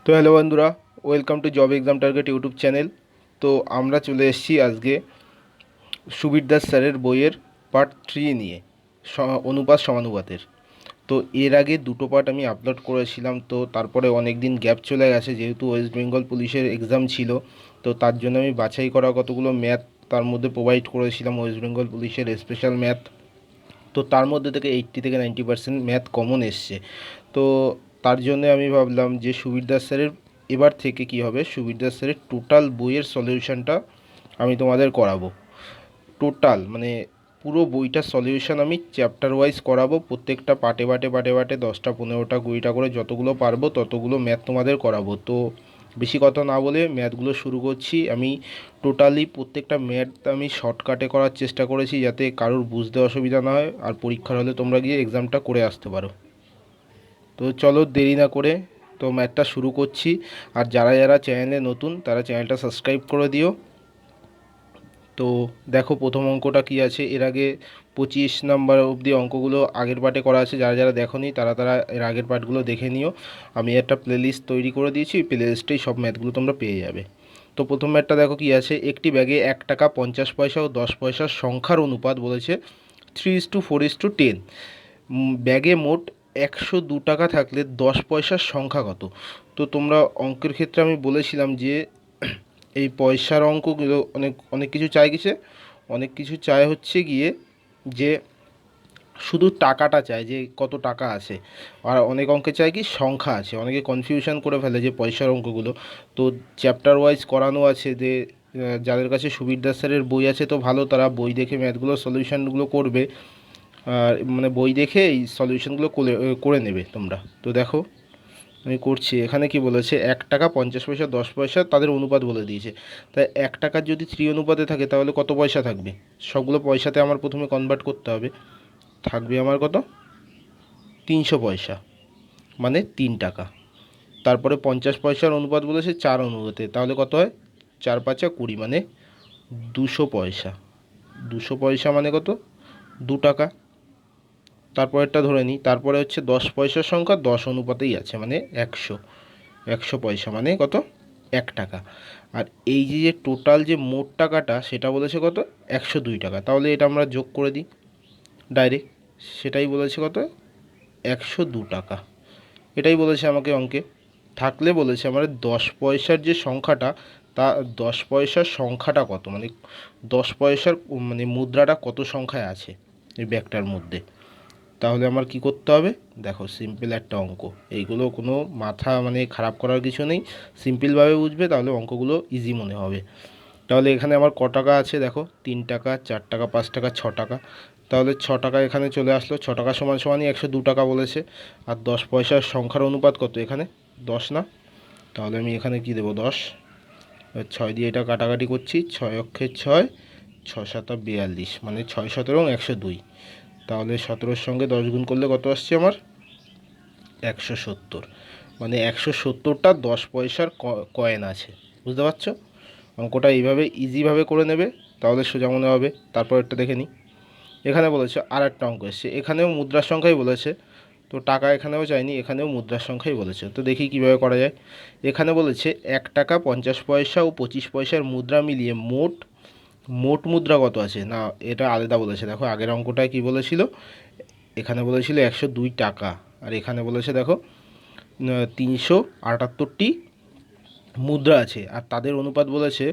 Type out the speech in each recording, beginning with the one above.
তো হ্যালো বন্ধুরা, welcome to job exam target YouTube channel. তো আমরা চলে এসেছি আজকে সুবীর দাস স্যারের বইয়ের পার্ট 3 নিয়ে, অনুপাত সমানুপাতের। তো এর আগে দুটো পার্ট আমি আপলোড করেছিলাম, তো তারপরে অনেক দিন গ্যাপ চলে গেছে যেহেতু ওয়েস্ট বেঙ্গল পুলিশের এক্সাম ছিল। তো তার জন্য আমি বাছাই করা কতগুলো ম্যাথ তার মধ্যে প্রোভাইড করেছিলাম, ওয়েস্ট বেঙ্গল পুলিশের স্পেশাল ম্যাথ। তো তার মধ্যে থেকে 80 থেকে 90% ম্যাথ কমন এসছে। তো তার জন্য আমি ভাবলাম যে সুবীর দাস স্যারের এবার থেকে কি হবে, সুবীর দাস স্যারের টোটাল বইয়ের সলিউশনটা আমি তোমাদের করাবো। টোটাল মানে পুরো বইটার সলিউশন আমি চ্যাপ্টার ওয়াইজ করাবো, প্রত্যেকটা পার্টে পার্টে পার্টে পার্টে 10টা 15টা 20টা করে যতগুলো পারবো ততগুলো ম্যাথ তোমাদের করাবো। তো বেশি কথা না বলে ম্যাথগুলো শুরু করছি। আমি টোটালি প্রত্যেকটা ম্যাথ আমি শর্টকাটে করার চেষ্টা করেছি যাতে কারোর বুঝতে অসুবিধা না হয়, আর পরীক্ষার হলে তোমরা গিয়ে এক্সামটা করে আসতে পারো। তো চলো দেরি না করে তো ম্যাথটা শুরু করছি। আর যারা যারা চ্যানেলে নতুন তারা চ্যানেলটা সাবস্ক্রাইব করে দিও। তো দেখো প্রথম অঙ্কটা কি আছে, এর আগে 25 নাম্বার অবধি অঙ্কগুলো আগের পার্টে করা আছে, যারা যারা দেখোনি তারা তারা এর আগের পার্টগুলো দেখে নিও। আমি একটা প্লেলিস্ট তৈরি করে দিয়েছি, ওই প্লেলিস্টেই সব ম্যাথগুলো তোমরা পেয়ে যাবে। তো প্রথম ম্যাথটা দেখো কি আছে, একটি ব্যাগে 1 টাকা 50 পয়সা ও 10 পয়সার সংখ্যার অনুপাত বলেছে 3:4:10। ব্যাগে মোট 102 টাকা থাকলে 10 পয়সার সংখ্যা কত? তো তোমরা অঙ্কের ক্ষেত্রে আমি বলেছিলাম যে এই পয়সার অঙ্কগুলো অনেক অনেক কিছু চায় কিসে, অনেক কিছু চায় হচ্ছে গিয়ে যে শুধু টাকাটা চায় যে কত টাকা আছে, আর অনেক অঙ্কে চায় কি সংখ্যা আছে। অনেকে কনফিউশন করে ফেলে যে পয়সার অঙ্কগুলো। তো চ্যাপ্টার ওয়াইজ করানো আছে যে যাদের কাছে সুবীর দাস স্যারের বই আছে তো ভালো, তারা বই দেখে ম্যাথগুলো সলিউশনগুলো করবে, আর মানে বই দেখে এই সলিউশনগুলো করে করে নেবে তোমরা। তো দেখো আমি করছি, এখানে কি বলেছে 1 টাকা 50 পয়সা 10 পয়সা তাদের অনুপাত বলে দিয়েছে। তাই 1 টাকার যদি 3 অনুপাতে থাকে তাহলে কত পয়সা থাকবে? সবগুলো পয়সাতে আমার প্রথমে কনভার্ট করতে হবে। থাকবে আমার কত, 300 পয়সা, মানে 3 টাকা। তারপরে 50 পয়সার অনুপাত বলেছে 4 অনুপাতে, তাহলে কত হয়, 4 × 5 = 20, মানে 200 পয়সা। 200 পয়সা মানে কত, 2 টাকা। তারপরেরটা ধরে নিই, তারপরে হচ্ছে 10 পয়সার সংখ্যা 10 অনুপাতেই আছে, মানে 100। 100 পয়সা মানে কত, 1 টাকা। আর এই যে যে টোটাল যে মোট টাকাটা সেটা বলেছে কত, 102 টাকা। তাহলে এটা আমরা যোগ করে দিই ডাইরেক্ট, সেটাই বলেছে কত, 102 টাকা। এটাই বলেছে আমাকে অঙ্কে। থাকলে বলেছে আমার 10 পয়সার যে সংখ্যাটা, তা 10 পয়সার সংখ্যাটা কত, মানে 10 পয়সার মানে মুদ্রাটা কত সংখ্যায় আছে এই ব্যাগটার মধ্যে। তাহলে আমার কি করতে হবে, দেখো সিম্পল একটা অঙ্ক, এইগুলো কোনো মাথা মানে খারাপ করার কিছু নেই, সিম্পলভাবে বুঝবে তাহলে অঙ্কগুলো ইজি মনে হবে। তাহলে এখানে আমার ক টাকা আছে দেখো, 3 টাকা 4 টাকা 5 টাকা 6 টাকা। তাহলে 6 টাকা এখানে চলে আসলো, 6 টাকা সমান সমানই 102 টাকা বলেছে। আর 10 পয়সার সংখ্যার অনুপাত কত এখানে, 10 না? তাহলে আমি এখানে কি দেবো, 10। 6 দিয়ে এটা কাটাকাটি করছি, 6 অক্ষে 6, 6×7=42, মানে 6×17=102। তাহলে 17-এর সঙ্গে 10 গুণ করলে কত আসছে আমার, 170। মানে 170টা 10 পয়সার কয়েন আছে। বুঝতে পারছো? অঙ্কটা এইভাবে ইজিভাবে করে নেবে, তাহলে সোজা মনে হবে। তারপর একটা দেখে নিই, এখানে বলেছে আর একটা অঙ্ক এসছে, এখানেও মুদ্রার সংখ্যাই বলেছে। তো টাকা এখানেও চাইনি, এখানেও মুদ্রার সংখ্যাই বলেছে। তো দেখি কীভাবে করা যায়। এখানে বলেছে 1 টাকা 50 পয়সা ও 25 পয়সার মুদ্রা মিলিয়ে মোট মোট মুদ্রা কত আছে না, এটা আলাদা বলেছে। দেখো আগের অঙ্কটায় কী বলেছিল, এখানে বলেছিল 102 টাকা, আর এখানে বলেছে দেখো 378টি মুদ্রা আছে, আর তাদের অনুপাত বলেছে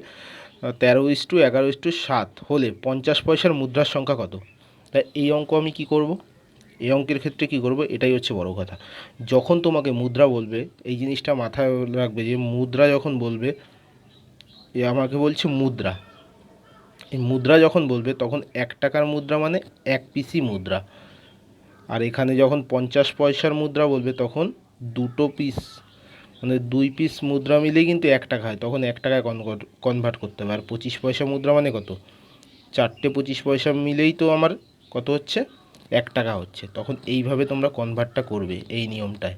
13:11:7 হলে 50 পয়সার মুদ্রার সংখ্যা কত। তাই এই অঙ্ক আমি কি করব, এই অঙ্কের ক্ষেত্রে কি করব, এটাই হচ্ছে বড় কথা। যখন তোমাকে মুদ্রা বলবে, এই জিনিসটা মাথায় রাখবে যে মুদ্রা যখন বলবে, এ আমাকে বলছে মুদ্রা, এই মুদ্রা যখন বলবে তখন 1 টাকার মুদ্রা মানে 1 পিসই মুদ্রা। আর এখানে যখন 50 পয়সার মুদ্রা বলবে তখন 2 পিস, মানে 2 পিস মুদ্রা মিলেই কিন্তু 1 টাকা হয়, তখন 1 টাকায় কনভার্ট করতে হবে। আর 25 পয়সা মুদ্রা মানে কত, 4টে 25 পয়সা মিলেই তো আমার কত হচ্ছে, 1 টাকা হচ্ছে। তখন এইভাবে তোমরা কনভার্টটা করবে এই নিয়মটায়।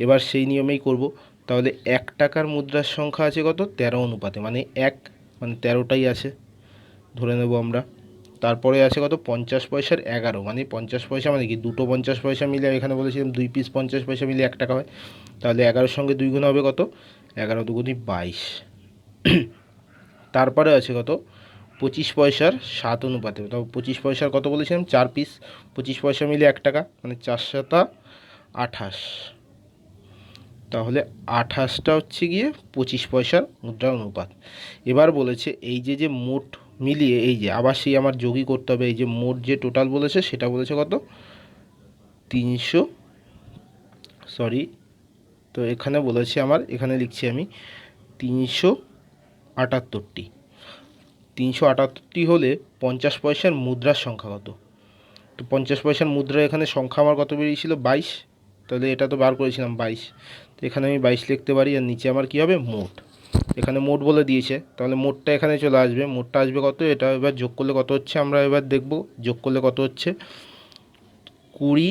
এবার সেই নিয়মেই করব। তাহলে 1 টাকার মুদ্রার সংখ্যা আছে কত, 13 অনুপাতে, মানে 1, মানে 13টাই আছে ধরে নেব আমরা। তারপরে আছে কত 50 পয়সার 11, মানে 50 পয়সা মানে কি দুটো 50 পয়সা মিলে, এখানে বলেছিলাম 2 পিস 50 পয়সা মিলে 1 টাকা হয়, তাহলে 11-র সঙ্গে 2 গুণ হবে কত, 11 দুগুণই 22। তারপরে আছে কত 25 পয়সার 7 অনুপাতে, তো 25 পয়সার কত বলেছিলাম 4 পিস, 25 পয়সা মিলে 1 টাকা, মানে 4×7 28, তাহলে 28টা হচ্ছে গিয়ে 25 পয়সার মুদ্রার অনুপাত। এবার বলেছে এই যে মোট মিলিয়ে, এই যে আবার সেই আমার যোগই করতে হবে, এই যে মোট যে টোটাল বলেছে সেটা বলেছে কত 300, সরি, তো এখানে বলেছে আমার, এখানে লিখছি আমি 378টি। 378টি হলে 50 পয়সার মুদ্রার সংখ্যা কত, তো 50 পয়সার মুদ্রা এখানে সংখ্যা আমার কত বেরিয়েছিল 22, তাহলে এটা তো বার করেছিলাম 22, তো এখানে আমি 22 লিখতে পারি, আর নিচে আমার কী হবে মোট, এখানে মোট বলে দিয়েছে, তাহলে মোটটা এখানে চলে আসবে, মোটটা আসবে কত, এটা এবার যোগ করলে কত হচ্ছে আমরা এবার দেখব, যোগ করলে কত হচ্ছে 20,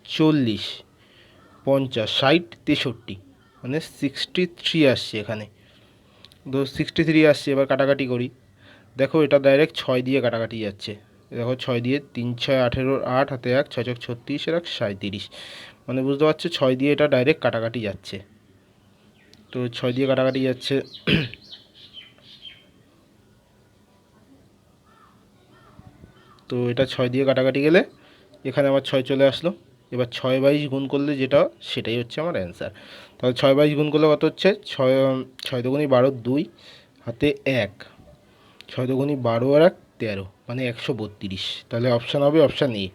40, 50, 60, 63, মানে 63 আসছে এখানে, তো 63 আসছে। এবার কাটাকাটি করি, দেখো এটা ডাইরেক্ট 6 দিয়ে কাটাকাটি যাচ্ছে, দেখো 6 দিয়ে 3 6 18, 8 হাতে 1, 6 6 36, 37, মানে বুঝতে পারছো 6 দিয়ে এটা ডাইরেক্ট কাটাকাটি যাচ্ছে, তো 6 দিয়ে কাটাকাটি যাচ্ছে। তো এটা 6 দিয়ে কাটাকাটি গেলে এখানে আমার 6 চলে আসলো, এবার 6/22 গুণ করলে যেটা সেটাই হচ্ছে আমার অ্যান্সার। তাহলে 6/22 গুণ করলে কত হচ্ছে 6, 6 দুগুণী 12, 2 হাতে 1, 6 দুগুণী 12 আর 1 13, মানে 132, তাহলে অপশান হবে অপশান এ।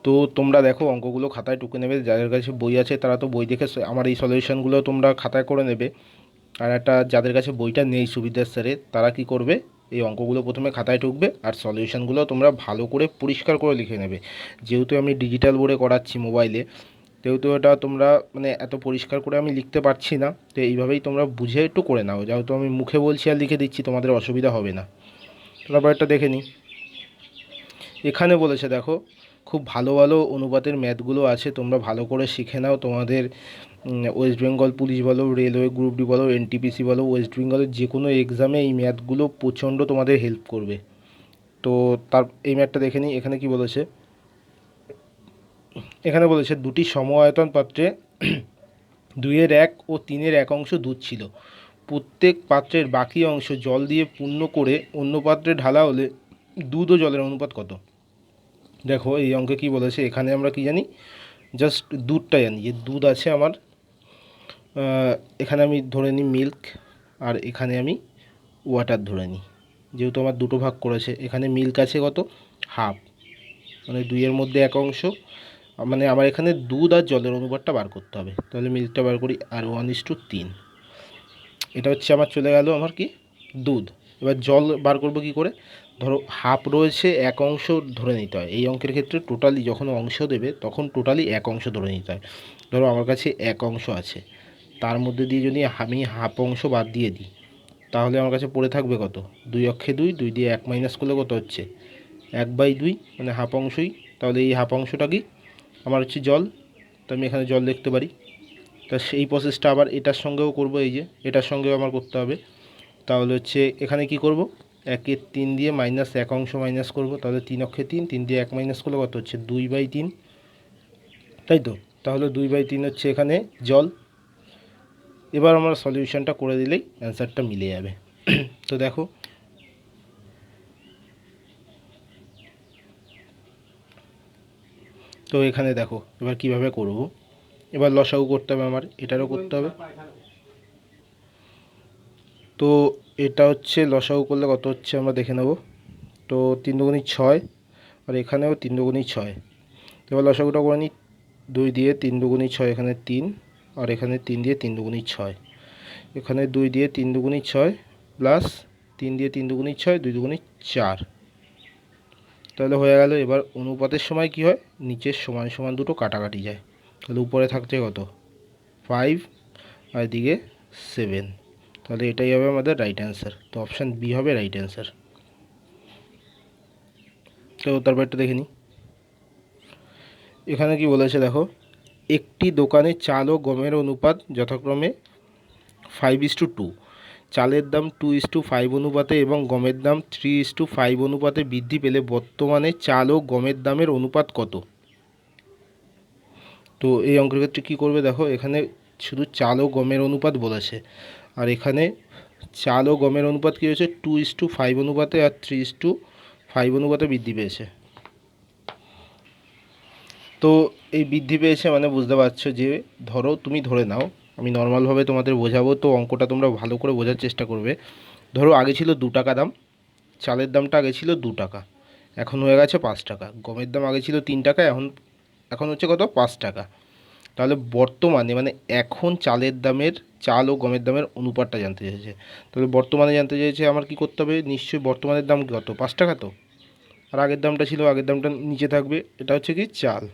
তো তোমরা দেখো অঙ্কগুলো খাতায় টুকে নেবে, যাদের কাছে বই আছে তারা তো বই দেখে আমার এই সলিউশনগুলো তোমরা খাতায় করে নেবে, আর একটা যাদের কাছে বইটা নেই সুবিধার স্যারে তারা কি করবে, এই অঙ্কগুলো প্রথমে খাতায় টুকবে আর সলিউশনগুলো তোমরা ভালো করে পরিষ্কার করে লিখে নেবে, যেহেতু আমি ডিজিটাল বোর্ডে করাচ্ছি মোবাইলে, যেহেতু এটা তোমরা মানে এত পরিষ্কার করে আমি লিখতে পারছি না, তো এইভাবেই তোমরা বুঝে একটু করে নাও, যেহেতু আমি মুখে বলছি আর লিখে দিচ্ছি তোমাদের অসুবিধা হবে না। তারপর একটা দেখে নিই, এখানে বলেছে দেখো খুব ভালো ভালো অনুপাতের ম্যাথগুলো আছে, তোমরা ভালো করে শিখে নাও, তোমাদের ওয়েস্ট বেঙ্গল পুলিশ বলো, রেলওয়ে গ্রুপ ডি বলো, এনটিপিসি বলো, ওয়েস্ট বেঙ্গলের যে কোনো এক্সামে এই ম্যাথগুলো প্রচণ্ড তোমাদের হেল্প করবে। তো তার এই ম্যাথটা দেখে নিই, এখানে কি বলেছে, এখানে বলেছে দুটি সম আয়তন পাত্রে 2/1 ও 3/1 অংশ দুধ ছিল, প্রত্যেক পাত্রের বাকি অংশ জল দিয়ে পূর্ণ করে অন্য পাত্রে ঢালা হলে দুধ ও জলের অনুপাত কত। দেখো এই অঙ্কে কি বলেছে, এখানে আমরা কি জানি, জাস্ট দুধটা জানি যে দুধ আছে আমার, এখানে আমি ধরে নিই মিল্ক, আর এখানে আমি ওয়াটার ধরে নিই, যেহেতু আমার দুটো ভাগ করেছে, এখানে মিল্ক আছে কত হাফ, মানে 2-এর মধ্যে 1 অংশ, মানে আমার এখানে দুধ আর জলের অনুপাতটা বার করতে হবে, তাহলে মিল্কটা বার করি, আর 1:3, এটা হচ্ছে আমার চলে গেল আমার কি দুধ। এবার জল বার করব কি করে, ধরো হাফ রয়েছে 1 অংশ ধরে নিতে হয়, এই অঙ্কের ক্ষেত্রে টোটালি যখন অংশ দেবে তখন টোটালি 1 অংশ ধরে নিতে হয়, ধরো আমার কাছে 1 অংশ আছে, তার মধ্যে দিয়ে যদি আমি হাফ অংশ বাদ দিয়ে দিই তাহলে আমার কাছে পড়ে থাকবে কত, 2 অক্ষে 2, 2 দিয়ে 1 মাইনাস করলে কত হচ্ছে 1/2, মানে হাফ অংশই, তাহলে এই হাফ অংশটা কি আমার হচ্ছে জল, তো আমি এখানে জল লিখতে পারি। তা সেই প্রসেসটা আবার এটার সঙ্গেও করব, এই যে এটার সঙ্গেও আমার করতে হবে, তাহলে হচ্ছে এখানে কি করব 1/3 দিয়ে -1 অংশ মাইনাস করব, তাহলে 3 অক্ষে 3, 3 দিয়ে 1 মাইনাস করলে কত হচ্ছে 2/3, তাই তো, তাহলে 2/3 হচ্ছে এখানে জল। এবার আমরা সলিউশনটা করে দিলেই অ্যান্সারটা মিলে যাবে। তো দেখো তো এখানে দেখো এবার কিভাবে করব, এবার লসাগু করতে হবে আমার, এটারও করতে হবে, তো এটা হচ্ছে লসাগু করলে কত হচ্ছে আমরা দেখে নেব, তো 3 দুগুণী 6, আর এখানেও 3 দুগুণী 6, এবার লসাগুটা করে নিই, 2 দিয়ে 3 দুগুণী 6, এখানে 3, আর এখানে 3 দিয়ে 3 দুগুণী 6, এখানে 2 দিয়ে 3 দুগুণী 6 প্লাস 3 দিয়ে 3 দুগুণী 6, 2 দুগুণী 4, তাহলে হয়ে গেল। এবার অনুপাতের সময় কি হয়, নিচের সমান সমান দুটো কাটাকাটি যায়, তাহলে উপরে থাকছে কত 5, আর এদিকে 7, তাহলে এটাই হবে আমাদের রাইট অ্যান্সার, তো অপশান বি হবে রাইট অ্যান্সার। তো তারপর একটা দেখে নিই, এখানে কি বলেছে দেখো, একটি দোকানে চাল ও গমের অনুপাত যথাক্রমে 5:2, চালের দাম 2:5 অনুপাতে এবং গমের দাম 3:5 অনুপাতে বৃদ্ধি পেলে বর্তমানে চাল ও গমের দামের অনুপাত কত? তো এই অঙ্কের ক্ষেত্রে কী করবে, দেখো এখানে শুধু চাল ও গমের অনুপাত বলেছে, আর এখানে চাল ও গমের অনুপাত কী হয়েছে 2:5 অনুপাতে আর 3:5 অনুপাতে বৃদ্ধি পেয়েছে। তো এই বৃদ্ধি পেয়েছে মানে বুঝতে পারছো যে ধরো তুমি ধরে নাও, আমি নর্মালভাবে তোমাদের বোঝাবো, তো অঙ্কটা তোমরা ভালো করে বোঝার চেষ্টা করবে। ধরো আগে ছিল 2 টাকা দাম, চালের দামটা আগে ছিল 2 টাকা, এখন হয়ে গেছে 5 টাকা। গমের দাম আগে ছিল 3 টাকা, এখন হচ্ছে কত, 5 টাকা। তাহলে বর্তমানে মানে এখন চাল ও গমের দামের অনুপাতটা জানতে চাইছে। তাহলে বর্তমানে জানতে চাইছে আমার কি করতে হবে, নিশ্চয়ই বর্তমানের দাম কত, 5 টাকা তো, আর আগের দামটা ছিল, আগের দামটা নিচে থাকবে, এটা হচ্ছে কি চাল।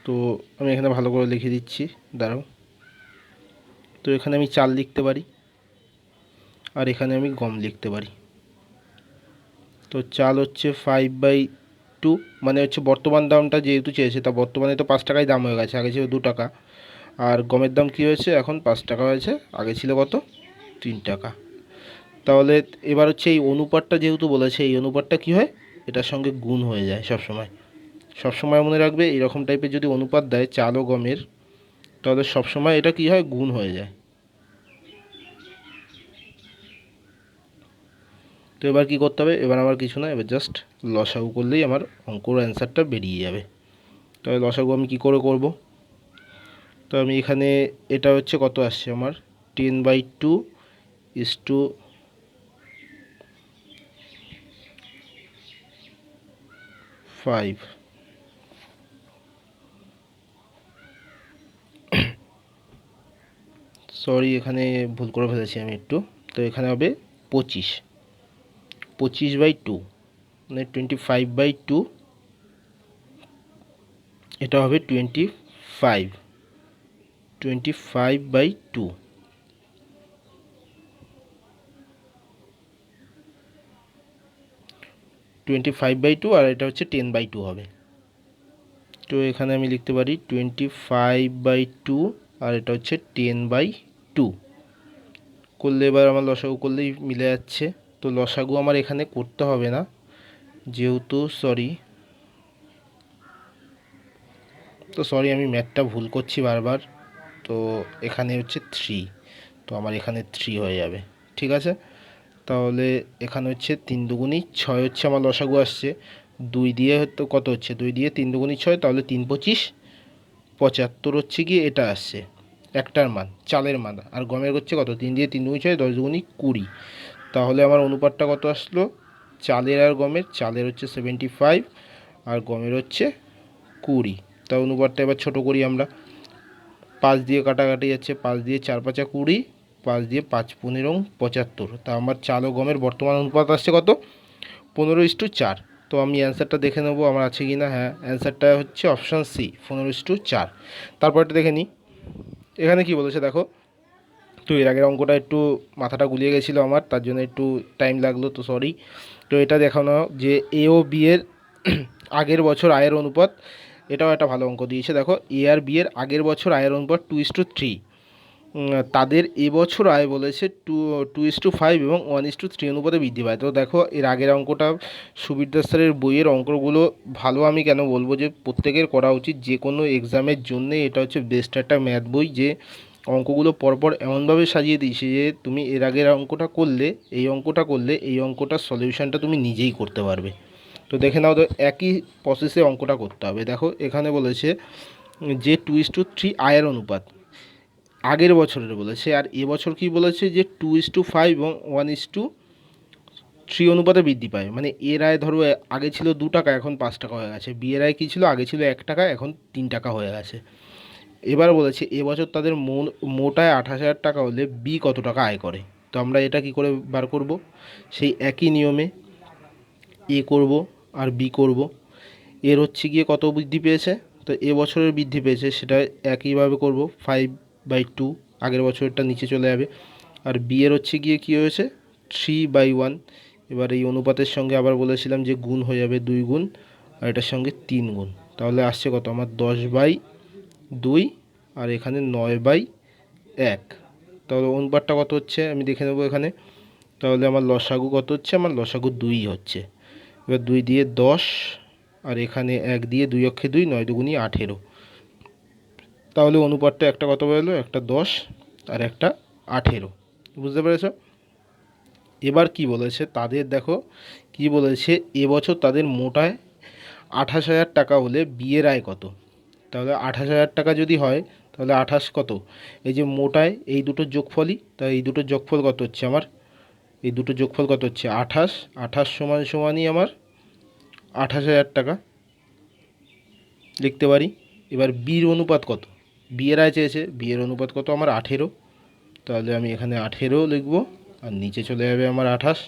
তো আমি এখানে ভালো করে লিখে দিচ্ছি, দাঁড়াও। তো এখানে আমি চাল লিখতে পারি আর এখানে আমি গম লিখতে পারি। তো চাল হচ্ছে 5/2, মানে হচ্ছে বর্তমান দামটা যেহেতু চেয়েছে, তা বর্তমানে তো 5 টাকায় দাম হয়ে গেছে, আগে ছিল 2 টাকা। আর গমের দাম কী হয়েছে, এখন 5 টাকা হয়েছে, আগে ছিল কত, 3 টাকা। তাহলে এবার হচ্ছে এই অনুপাতটা যেহেতু বলেছে, এই অনুপাতটা কী হয়, এটার সঙ্গে গুণ হয়ে যায় সবসময়। সবসময় মনে রাখবে এরকম টাইপের যদি অনুপাত দেয় চাল ও গমের, তাহলে সবসময় এটা কী হয়, গুণ হয়ে যায়। তো এবার কী করতে হবে, এবার আমার কিছু না, এবার জাস্ট লসাগু করলেই আমার অঙ্কর অ্যান্সারটা বেরিয়ে যাবে। তবে লসাগু আমি কী করে করব, তো আমি এখানে এটা হচ্ছে কত আসছে আমার 10/2 = 5। সরি, এখানে ভুল করে ফেলেছি আমি একটু। তো এখানে হবে 25/2, মানে 25/2, এটা হবে 25/2, 25/2, আর এটা হচ্ছে 10/2 হবে। তো এখানে আমি লিখতে পারি 25/2 আর এটা হচ্ছে 10/2 করলে, এবার আমার লসাগু করলেই মিলে যাচ্ছে। তো লসাগু আমার এখানে করতে হবে না, যেহেতু সরি আমি ম্যাথটা ভুল করছি বারবার। তো এখানে হচ্ছে 3, তো আমার এখানে 3 হয়ে যাবে, ঠিক আছে। তাহলে এখানে হচ্ছে 3 দুগুণী 6 হচ্ছে আমার লসাগু আসছে। 2 দিয়ে তো কত হচ্ছে, 2 দিয়ে 3 দুগুণী 6, তাহলে 3 25 75 হচ্ছে কি এটা আসছে একটার মান, চালের মান। আর গমের হচ্ছে কত, 3 দিয়ে 3 দুগুণী 6, 10 দুগুণী 20। তাহলে আমার অনুপাতটা কত আসলো, চালের আর গমের, চালের হচ্ছে 75 আর গমের হচ্ছে 20। তা অনুপাতটা এবার ছোটো করি আমরা, 5 দিয়ে কাটাকাটি যাচ্ছে, 5 দিয়ে 4 5 20, 5 দিয়ে 5 15 75। তা আমার চাল ও গমের বর্তমান অনুপাত আসছে কত, 15:4। তো আমি অ্যান্সারটা দেখে নেবো আমার আছে কি না। হ্যাঁ, অ্যান্সারটা হচ্ছে অপশান সি, 15:4। তারপরটা দেখে নিই, এখানে কি বলেছে দেখো। তো এর আগের অঙ্কটা একটু মাথাটা গুলিয়ে গেছিলো আমার, তার জন্য একটু টাইম লাগলো, তো সরি। তো এটা দেখানো যে এ ও বি এর আগের বছর আয়ের অনুপাত, এটাও একটা ভালো অঙ্ক দিয়েছে। দেখো এ আর বি এর আগের বছর আয়ের অনুপাত 2:3, তাদের এবছর আয় বলেছে 2:5 এবং 1:3 অনুপাতে বৃদ্ধি পায়। তো দেখো এর আগের অঙ্কটা সুবীর দাস স্যারের বইয়ের অঙ্কগুলো ভালো, আমি কেন বলবো যে প্রত্যেকের করা উচিত, যে কোনো এক্সামের জন্যে এটা হচ্ছে বেস্ট একটা ম্যাথ বই, যে অঙ্কগুলো পরপর এমনভাবে সাজিয়ে দিয়েছে যে তুমি এর আগের অঙ্কটা করলে, এই অঙ্কটার সলিউশনটা তুমি নিজেই করতে পারবে। তো দেখে নাও, তো একই প্রসেসে অঙ্কটা করতে হবে। দেখো এখানে বলেছে যে 2:3 আয়ের অনুপাত আগের বছরের বলেছে, আর এবছর কি বলেছে যে 2:5 এবং 1:3 অনুপাতে বৃদ্ধি পায়। মানে এর আয় ধরো আগে ছিল 2 টাকা, এখন 5 টাকা হয়ে গেছে। বি এর আয় কী ছিল, আগে ছিল 1 টাকা, এখন 3 টাকা হয়ে গেছে। এবার বলেছে এবছর তাদের মোট আয় 28,000 টাকা হলে বি কত টাকা আয় করে। তো আমরা এটা কি করে বার করব, সেই একই নিয়মে এ করব আর বি করব। এর হচ্ছে গিয়ে কত বৃদ্ধি পেয়েছে, তো এবছরের বৃদ্ধি পেয়েছে, সেটা একইভাবে করব, 5/2, আগের বছরটা নিচে চলে যাবে। আর বি এর হচ্ছে গিয়ে কী হয়েছে, 3/1। এবার এই অনুপাতের সঙ্গে আবার বলেছিলাম যে গুণ হয়ে যাবে, 2 গুণ, আর এটার সঙ্গে 3 গুণ। তাহলে আসছে কত আমার 10/2 আর এখানে 9/1। তাহলে অনুপাতটা কত হচ্ছে আমি দেখে নেবো এখানে। তাহলে আমার লসাগু কত হচ্ছে, আমার লসাগু 2 হচ্ছে। এবার 2 দিয়ে 10, আর এখানে 1 দিয়ে 2 অক্ষে 2, 9 দুগুনি 18। তাহলে অনুপাতটা একটা কত বেরোলো, একটা 10 আর একটা 18। বুঝতে পেরেছো? এবার কি বলেছে তাদের, দেখো কি বলেছে, এবছর তাদের মোটায় 28,000 টাকা হলে বিয়ের আয় কত। তাহলে 28,000 টাকা যদি হয়, তাহলে 28 কত, এই যে মোটায় এই দুটোর যোগফলই, তাই এই দুটোর যোগফল কত হচ্ছে আমার, এই দুটোর যোগফল কত হচ্ছে 28। 28 সমান সমানই আমার 28,000 টাকা লিখতে পারি। এবার বিয়ের অনুপাত কত, বিয়ের আয় চেয়েছে, বিয়ের অনুপাত কত আমার 18। তাহলে আমি এখানে 18 লিখব, আর নিচে চলে যাবে আমার 28।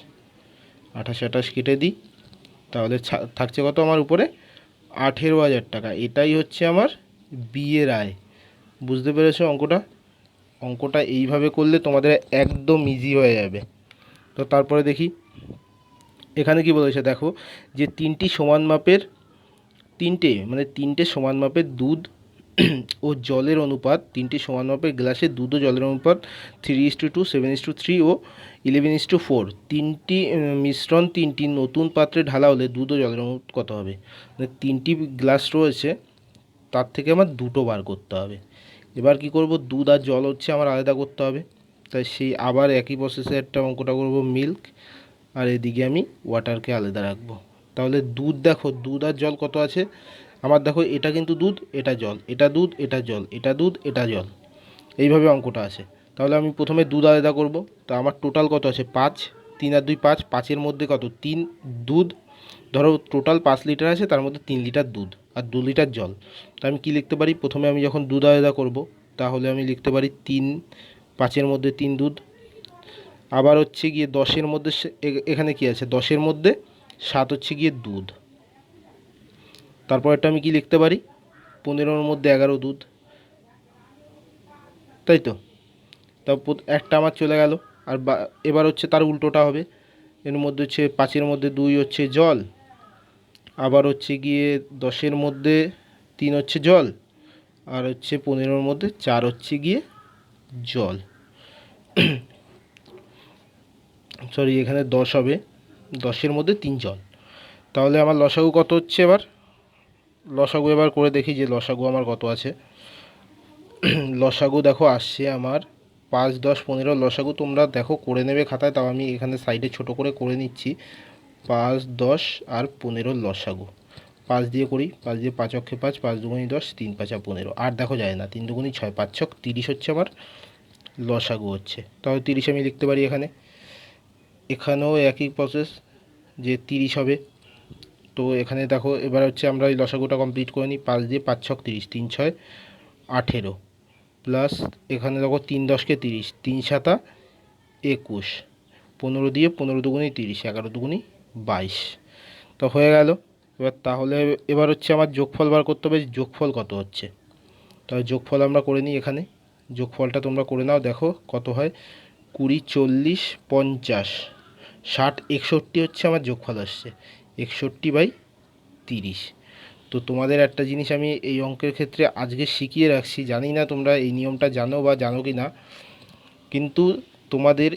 28 কেটে দিই, তাহলে থাকছে কত আমার উপরে, 18,000 টাকা। এটাই হচ্ছে আমার বিয়ের আয়। বুঝতে পেরেছো অঙ্কটা? অঙ্কটা এইভাবে করলে তোমাদের একদম ইজি হয়ে যাবে। তো তারপরে দেখি এখানে কি বলেছে, দেখো যে তিনটে সমান মাপের দুধ ও জলের অনুপাত, তিনটি সমান মাপের গ্লাসে দুধ ও জলের অনুপাত 3:2, 7:3 ও 11:4। তিনটি মিশ্রণ তিনটি নতুন পাত্রে ঢালা হলে দুধ ও জলের অনুপাত কত হবে। মানে তিনটি গ্লাস রয়েছে, তার থেকে আমার দুটো বার করতে হবে। এবার কি করব, দুধ আর জল হচ্ছে আমার আলাদা করতে হবে। তাই সেই আবার একই প্রসেসে একটা অঙ্কটা করব মিল্ক, আর এদিকে আমি ওয়াটারকে আলাদা রাখবো। তাহলে দুধ, দেখো দুধ আর জল কত আছে আমার, দেখো এটা কিন্তু দুধ, এটা জল, এটা দুধ, এটা জল, এটা দুধ, এটা জল, এইভাবে অঙ্কটা আছে। তাহলে আমি প্রথমে দুধ আলাদা করব। তা আমার টোটাল কত আছে 5, 3 আর 2 5, 5-এর মধ্যে কত 3 দুধ, ধরো টোটাল 5 লিটার আছে, তার মধ্যে 3 লিটার দুধ আর 2 লিটার জল। তো আমি কি লিখতে পারি, প্রথমে আমি যখন দুধ আলাদা করব, তাহলে আমি লিখতে পারি 3, 5-এর মধ্যে 3 দুধ। আবার হচ্ছে গিয়ে 10-এর মধ্যে এখানে কি আছে, 10-এর মধ্যে 7 হচ্ছে গিয়ে দুধ। তারপর এটা আমি কি লিখতে পারি, 15-এর মধ্যে 11 দুধ, তাই তো। তারপর একটা আমার চলে গেল। আর এবার হচ্ছে তার উল্টোটা হবে, এর মধ্যে হচ্ছে 5-এর মধ্যে 2 হচ্ছে জল, আবার হচ্ছে গিয়ে 10-এর মধ্যে 3 হচ্ছে জল, আর হচ্ছে 15-এর মধ্যে 4 হচ্ছে গিয়ে জল। সরি, এখানে 10 হবে, 10-এর মধ্যে 3 জল। তাহলে আমার লসাগু কত হচ্ছে, এবার লসাগু এবার করে দেখি যে লসাগু আমার কত আছে। লসাগু দেখো আসছে আমার 5, 10, 15 লসাগু তোমরা দেখো করে নেবে খাতায়, তাও আমি এখানে সাইডে ছোট করে করে নিচ্ছি। 5, 10 আর 15 লসাগু। 5 দিয়ে করি, 5 দিয়ে 5 অক্ষে 5, 5 দুগুনি 10, 3 5 15, আর দেখো যায় না, 3 দুগুনি 6, 5 ছক 30 হচ্ছে আমার লসাগু হচ্ছে। তাহলে 30 আমি লিখতে পারি এখানে। এখানেও একই প্রসেস, যে 30 হবে। তো এখানে দেখো এবার হচ্ছে আমরা এই লসাগুটা কমপ্লিট করে নিই। 5 দিয়ে 5 ছক 30, 3 6 18, প্লাস এখানে দেখো 3 10-কে 30, 3 7 21, 15 দিয়ে 15 দুগুনি 30, 11 দুগুনি 22। তো হয়ে গেল। এবার তাহলে এবার হচ্ছে আমার যোগফল বার করতে হবে, যোগফল কত হচ্ছে। তাহলে যোগফল আমরা করে নিই এখানে, যোগফলটা তোমরা করে নাও, দেখো কত হয়, 20, 40, 50, 60, 61 হচ্ছে আমার যোগফল আসছে, 61/30। তো তোমাদের একটা জিনিস আমি এই অঙ্কের ক্ষেত্রে আজকে শিখিয়ে রাখছি, জানি না তোমরা এই নিয়মটা জানো বা জানো কি না, কিন্তু তোমাদের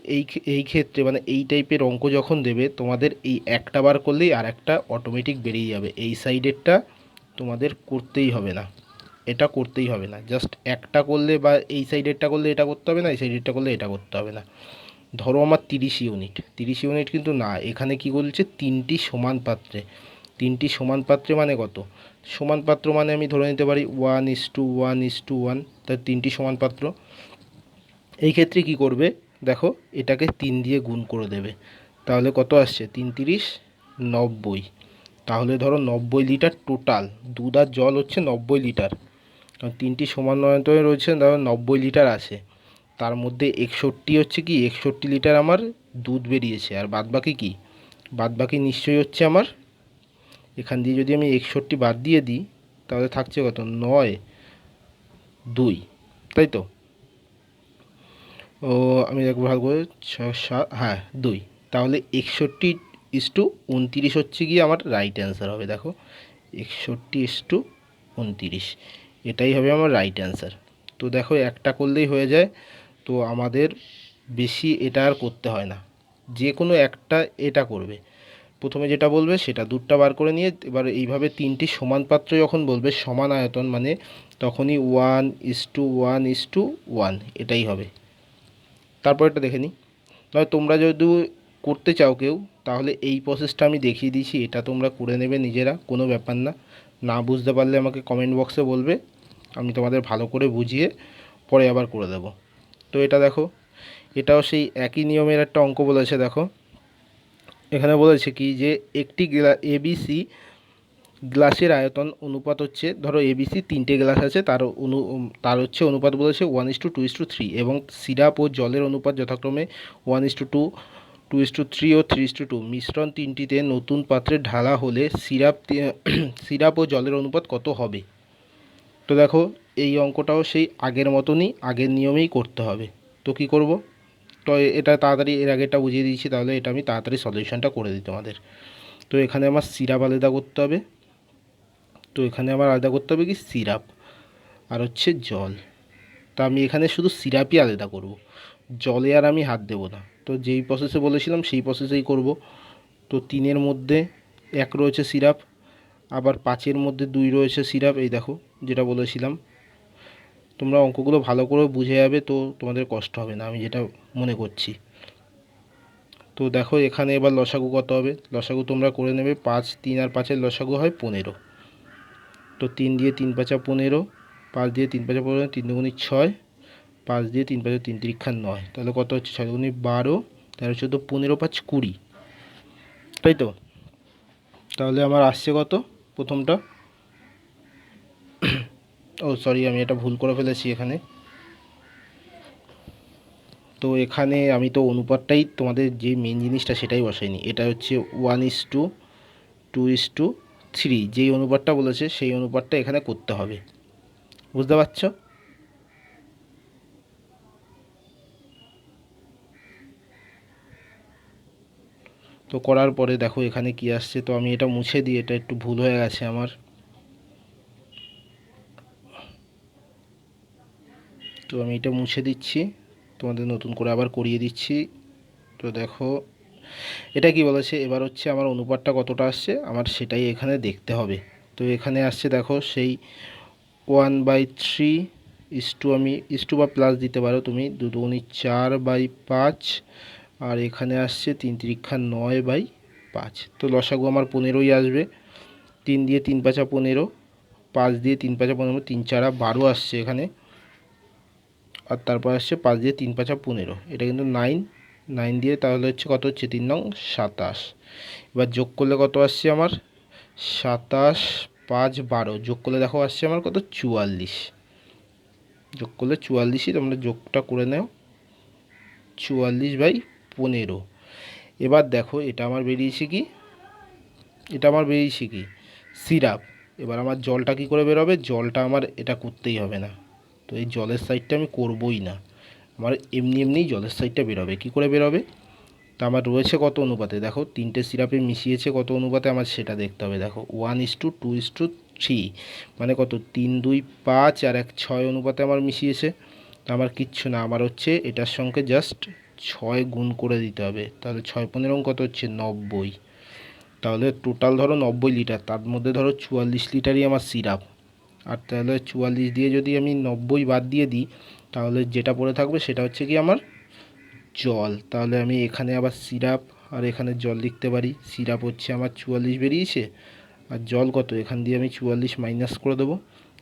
এই ক্ষেত্রে মানে এই টাইপের অঙ্ক যখন দেবে, তোমাদের এই একটা বার করলেই আর একটা অটোমেটিক বেরিয়ে যাবে। এই সাইডেরটা তোমাদের করতেই হবে না, এটা করতেই হবে না, জাস্ট একটা করলে বা এই সাইডেরটা করলে এটা করতে হবে না, এই সাইডেরটা করলে এটা করতে হবে না। ধরো আমার 30 ইউনিট, 30 ইউনিট কিন্তু না, এখানে কি বলছে, তিনটি সমান পাত্রে। তিনটি সমান পাত্রে মানে কত, সমান পাত্র মানে আমি ধরে নিতে পারি 1:1:1, তার তিনটি সমান পাত্র। এই ক্ষেত্রে কি করবে, দেখো এটাকে 3 দিয়ে গুণ করে দেবে, তাহলে কত আসছে, 3 30 90। তাহলে ধরো 90 লিটার টোটাল দুধ আর জল হচ্ছে 90 লিটার, কারণ তিনটি সমান্তরালে রয়েছে, ধরো 90 লিটার আছে, তার মধ্যে 61 হচ্ছে কি, 61 লিটার আমার দুধ বেরিয়েছে, আর বাদবাকি কি, বাদবাকি নিশ্চয়ই হচ্ছে আমার, এখান দিয়ে যদি আমি 61 বাদ দিয়ে দিই, তাহলে থাকছে কত, 9, 2, তাই তো। ও আমি দেখবো ভালো করে, 6 7, হ্যাঁ 2, তাহলে 61:29 হচ্ছে গিয়ে আমার রাইট অ্যান্সার হবে। দেখো 61:29, এটাই হবে আমার রাইট অ্যান্সার। তো দেখো একটা করলেই হয়ে যায়, তো আমাদের বেশি এটা আর করতে হয় না, যে কোনো একটা এটা করবে। প্রথমে যেটা বলবে সেটা দুধটা বার করে নিয়ে এবার এইভাবে তিনটি সমান পাত্র যখন বলবে সমান আয়তন মানে তখনই 1:1:1 এটাই হবে। তারপর এটা দেখে নিই। নয় তোমরা যদি করতে চাও কেউ, তাহলে এই প্রসেসটা আমি দেখিয়ে দিয়েছি, এটা তোমরা করে নেবে নিজেরা, কোনো ব্যাপার না। না বুঝতে পারলে আমাকে কমেন্ট বক্সে বলবে, আমি তোমাদের ভালো করে বুঝিয়ে পরে আবার করে দেব। তো এটা দেখো, এটাও সেই একই নিয়মের একটা অঙ্ক বলেছে। দেখো এখানে বলেছে কি যে একটি এবিসি গ্লাসের আয়তন অনুপাত হচ্ছে, ধরো এবিসি তিনটে গ্লাস আছে, তার হচ্ছে অনুপাত বলেছে 1:2:3 এবং সিরাপ ও জলের অনুপাত যথাক্রমে 1:2, 2:3 ও 3:2। মিশ্রণ তিনটিতে নতুন পাত্রে ঢালা হলে সিরাপ ও জলের অনুপাত কত হবে? তো দেখো এই অঙ্কটাও সেই আগের মতনই, আগের নিয়মেই করতে হবে। তো কি করব? তো এটা তাড়াতাড়ি, এর আগেটা বুঝিয়ে দিয়েছি, তাহলে এটা আমি তাড়াতাড়ি সলিউশনটা করে দিই তোমাদের। তো এখানে আমার সিরাপ আলাদা করতে হবে, তো এখানে আমার আলাদা করতে হবে কি সিরাপ আর হচ্ছে জল। তা আমি এখানে শুধু সিরাপই আলাদা করব, জলে আর আমি হাত দেবো না। তো যেই প্রসেসে বলেছিলাম সেই প্রসেসেই করব। তো 3-এর মধ্যে 1 রয়েছে সিরাপ, আবার 5-এর মধ্যে 2 রয়েছে সিরাপ। এই দেখো যেটা বলেছিলাম, তোমরা অঙ্কগুলো ভালো করে বুঝে যাবে, তো তোমাদের কষ্ট হবে না আমি যেটা মনে করছি। তো দেখো এখানে এবার লসাগু কত হবে, লসাগু তোমরা করে নেবে। 5, 3 আর 5-এর লসাগু হয় 15। তো 3 দিয়ে 3 5 15, 5 দিয়ে 3 5 15, 3 দুগুণে 6, 5 দিয়ে 3 5 3 3 9, তাহলে কত হচ্ছে 6 দুগুণে 12, 13 14 15 5 20, তাই তো? তাহলে আমার আসছে কত প্রথমটা, ও সরি আমি এটা ভুল করে ফেলেছি এখানে। তো এখানে আমি তো অনুপাতটাই তোমাদের যে মেন জিনিসটা সেটাই বসাইনি, এটা হচ্ছে 1:2:3, যেই অনুপাতটা বলেছে সেই অনুপাতটা এখানে করতে হবে, বুঝতে পারছো? তো করার পরে দেখো এখানে কি আসছে, তো আমি এটা মুছে দিই, এটা একটু ভুল হয়ে গেছে আমার। তো আমি এটা মুছে দিচ্ছি, তোমাদের নতুন করে আবার করিয়ে দিচ্ছি। তো দেখো এটা কি বলেছে, এবার হচ্ছে আমার অনুপাতটা কতটা আসছে আমার সেটাই এখানে দেখতে হবে। তো এখানে আসছে দেখো সেই 1/3, আমি ইস্টু বা প্লাস দিতে পারো তুমি, 2 দুগুণে 4/5, আর এখানে আসছে 3 3 9/5। তো লসাগু আমার 15ই আসবে। 3 দিয়ে 3 5 15, 5 দিয়ে 3 5 15, 3 4 12 আসছে এখানে, আর তারপর আসছে 5 দিয়ে 3 5 15, এটা কিন্তু 9, 9 দিয়ে তাহলে হচ্ছে কত হচ্ছে 3 নং 27। এবার যোগ করলে কত আসছে আমার, 27 5 12, যোগ করলে দেখো আসছে আমার কত 44, যোগ করলে 44ই, তোমরা যোগটা করে নাও, 44/15। এবার দেখো এটা আমার বেরিয়েছে কি, এটা আমার বেরিয়েছে কি সিরাপ। এবার আমার জলটা কি করে বেরোবে, জলটা আমার এটা করতেই হবে না, তো এই জলের সাইডটা আমি করবই না, আমার এমনি এমনিই জলের সাইডটা বেরোবে। কি করে বেরোবে, তা আমার রয়েছে কত অনুপাতে, দেখো তিনটে সিরাপে মিশিয়েছে কত অনুপাতে আমার সেটা দেখতে হবে। দেখো 1:2:3, মানে কত 3 2 5 আর 1 6 অনুপাতে আমার মিশিয়েছে। তা আমার কিচ্ছু না, আমার হচ্ছে এটার সঙ্গে জাস্ট 6 গুণ করে দিতে হবে, তাহলে 6 15 কত হচ্ছে 90। তাহলে টোটাল ধরো 90 লিটার, তার মধ্যে ধরো 44 লিটারই আমার সিরাপ, আর তাহলে 44 দিয়ে যদি আমি 90 বাদ দিয়ে দিই, তাহলে যেটা পড়ে থাকবে সেটা হচ্ছে কি আমার জল। তাহলে আমি এখানে আবার সিরাপ আর এখানে জল লিখতে পারি। সিরাপ হচ্ছে আমার 44 বেরিয়েছে, আর জল কত, এখান দিয়ে আমি 44 মাইনাস করে দেবো,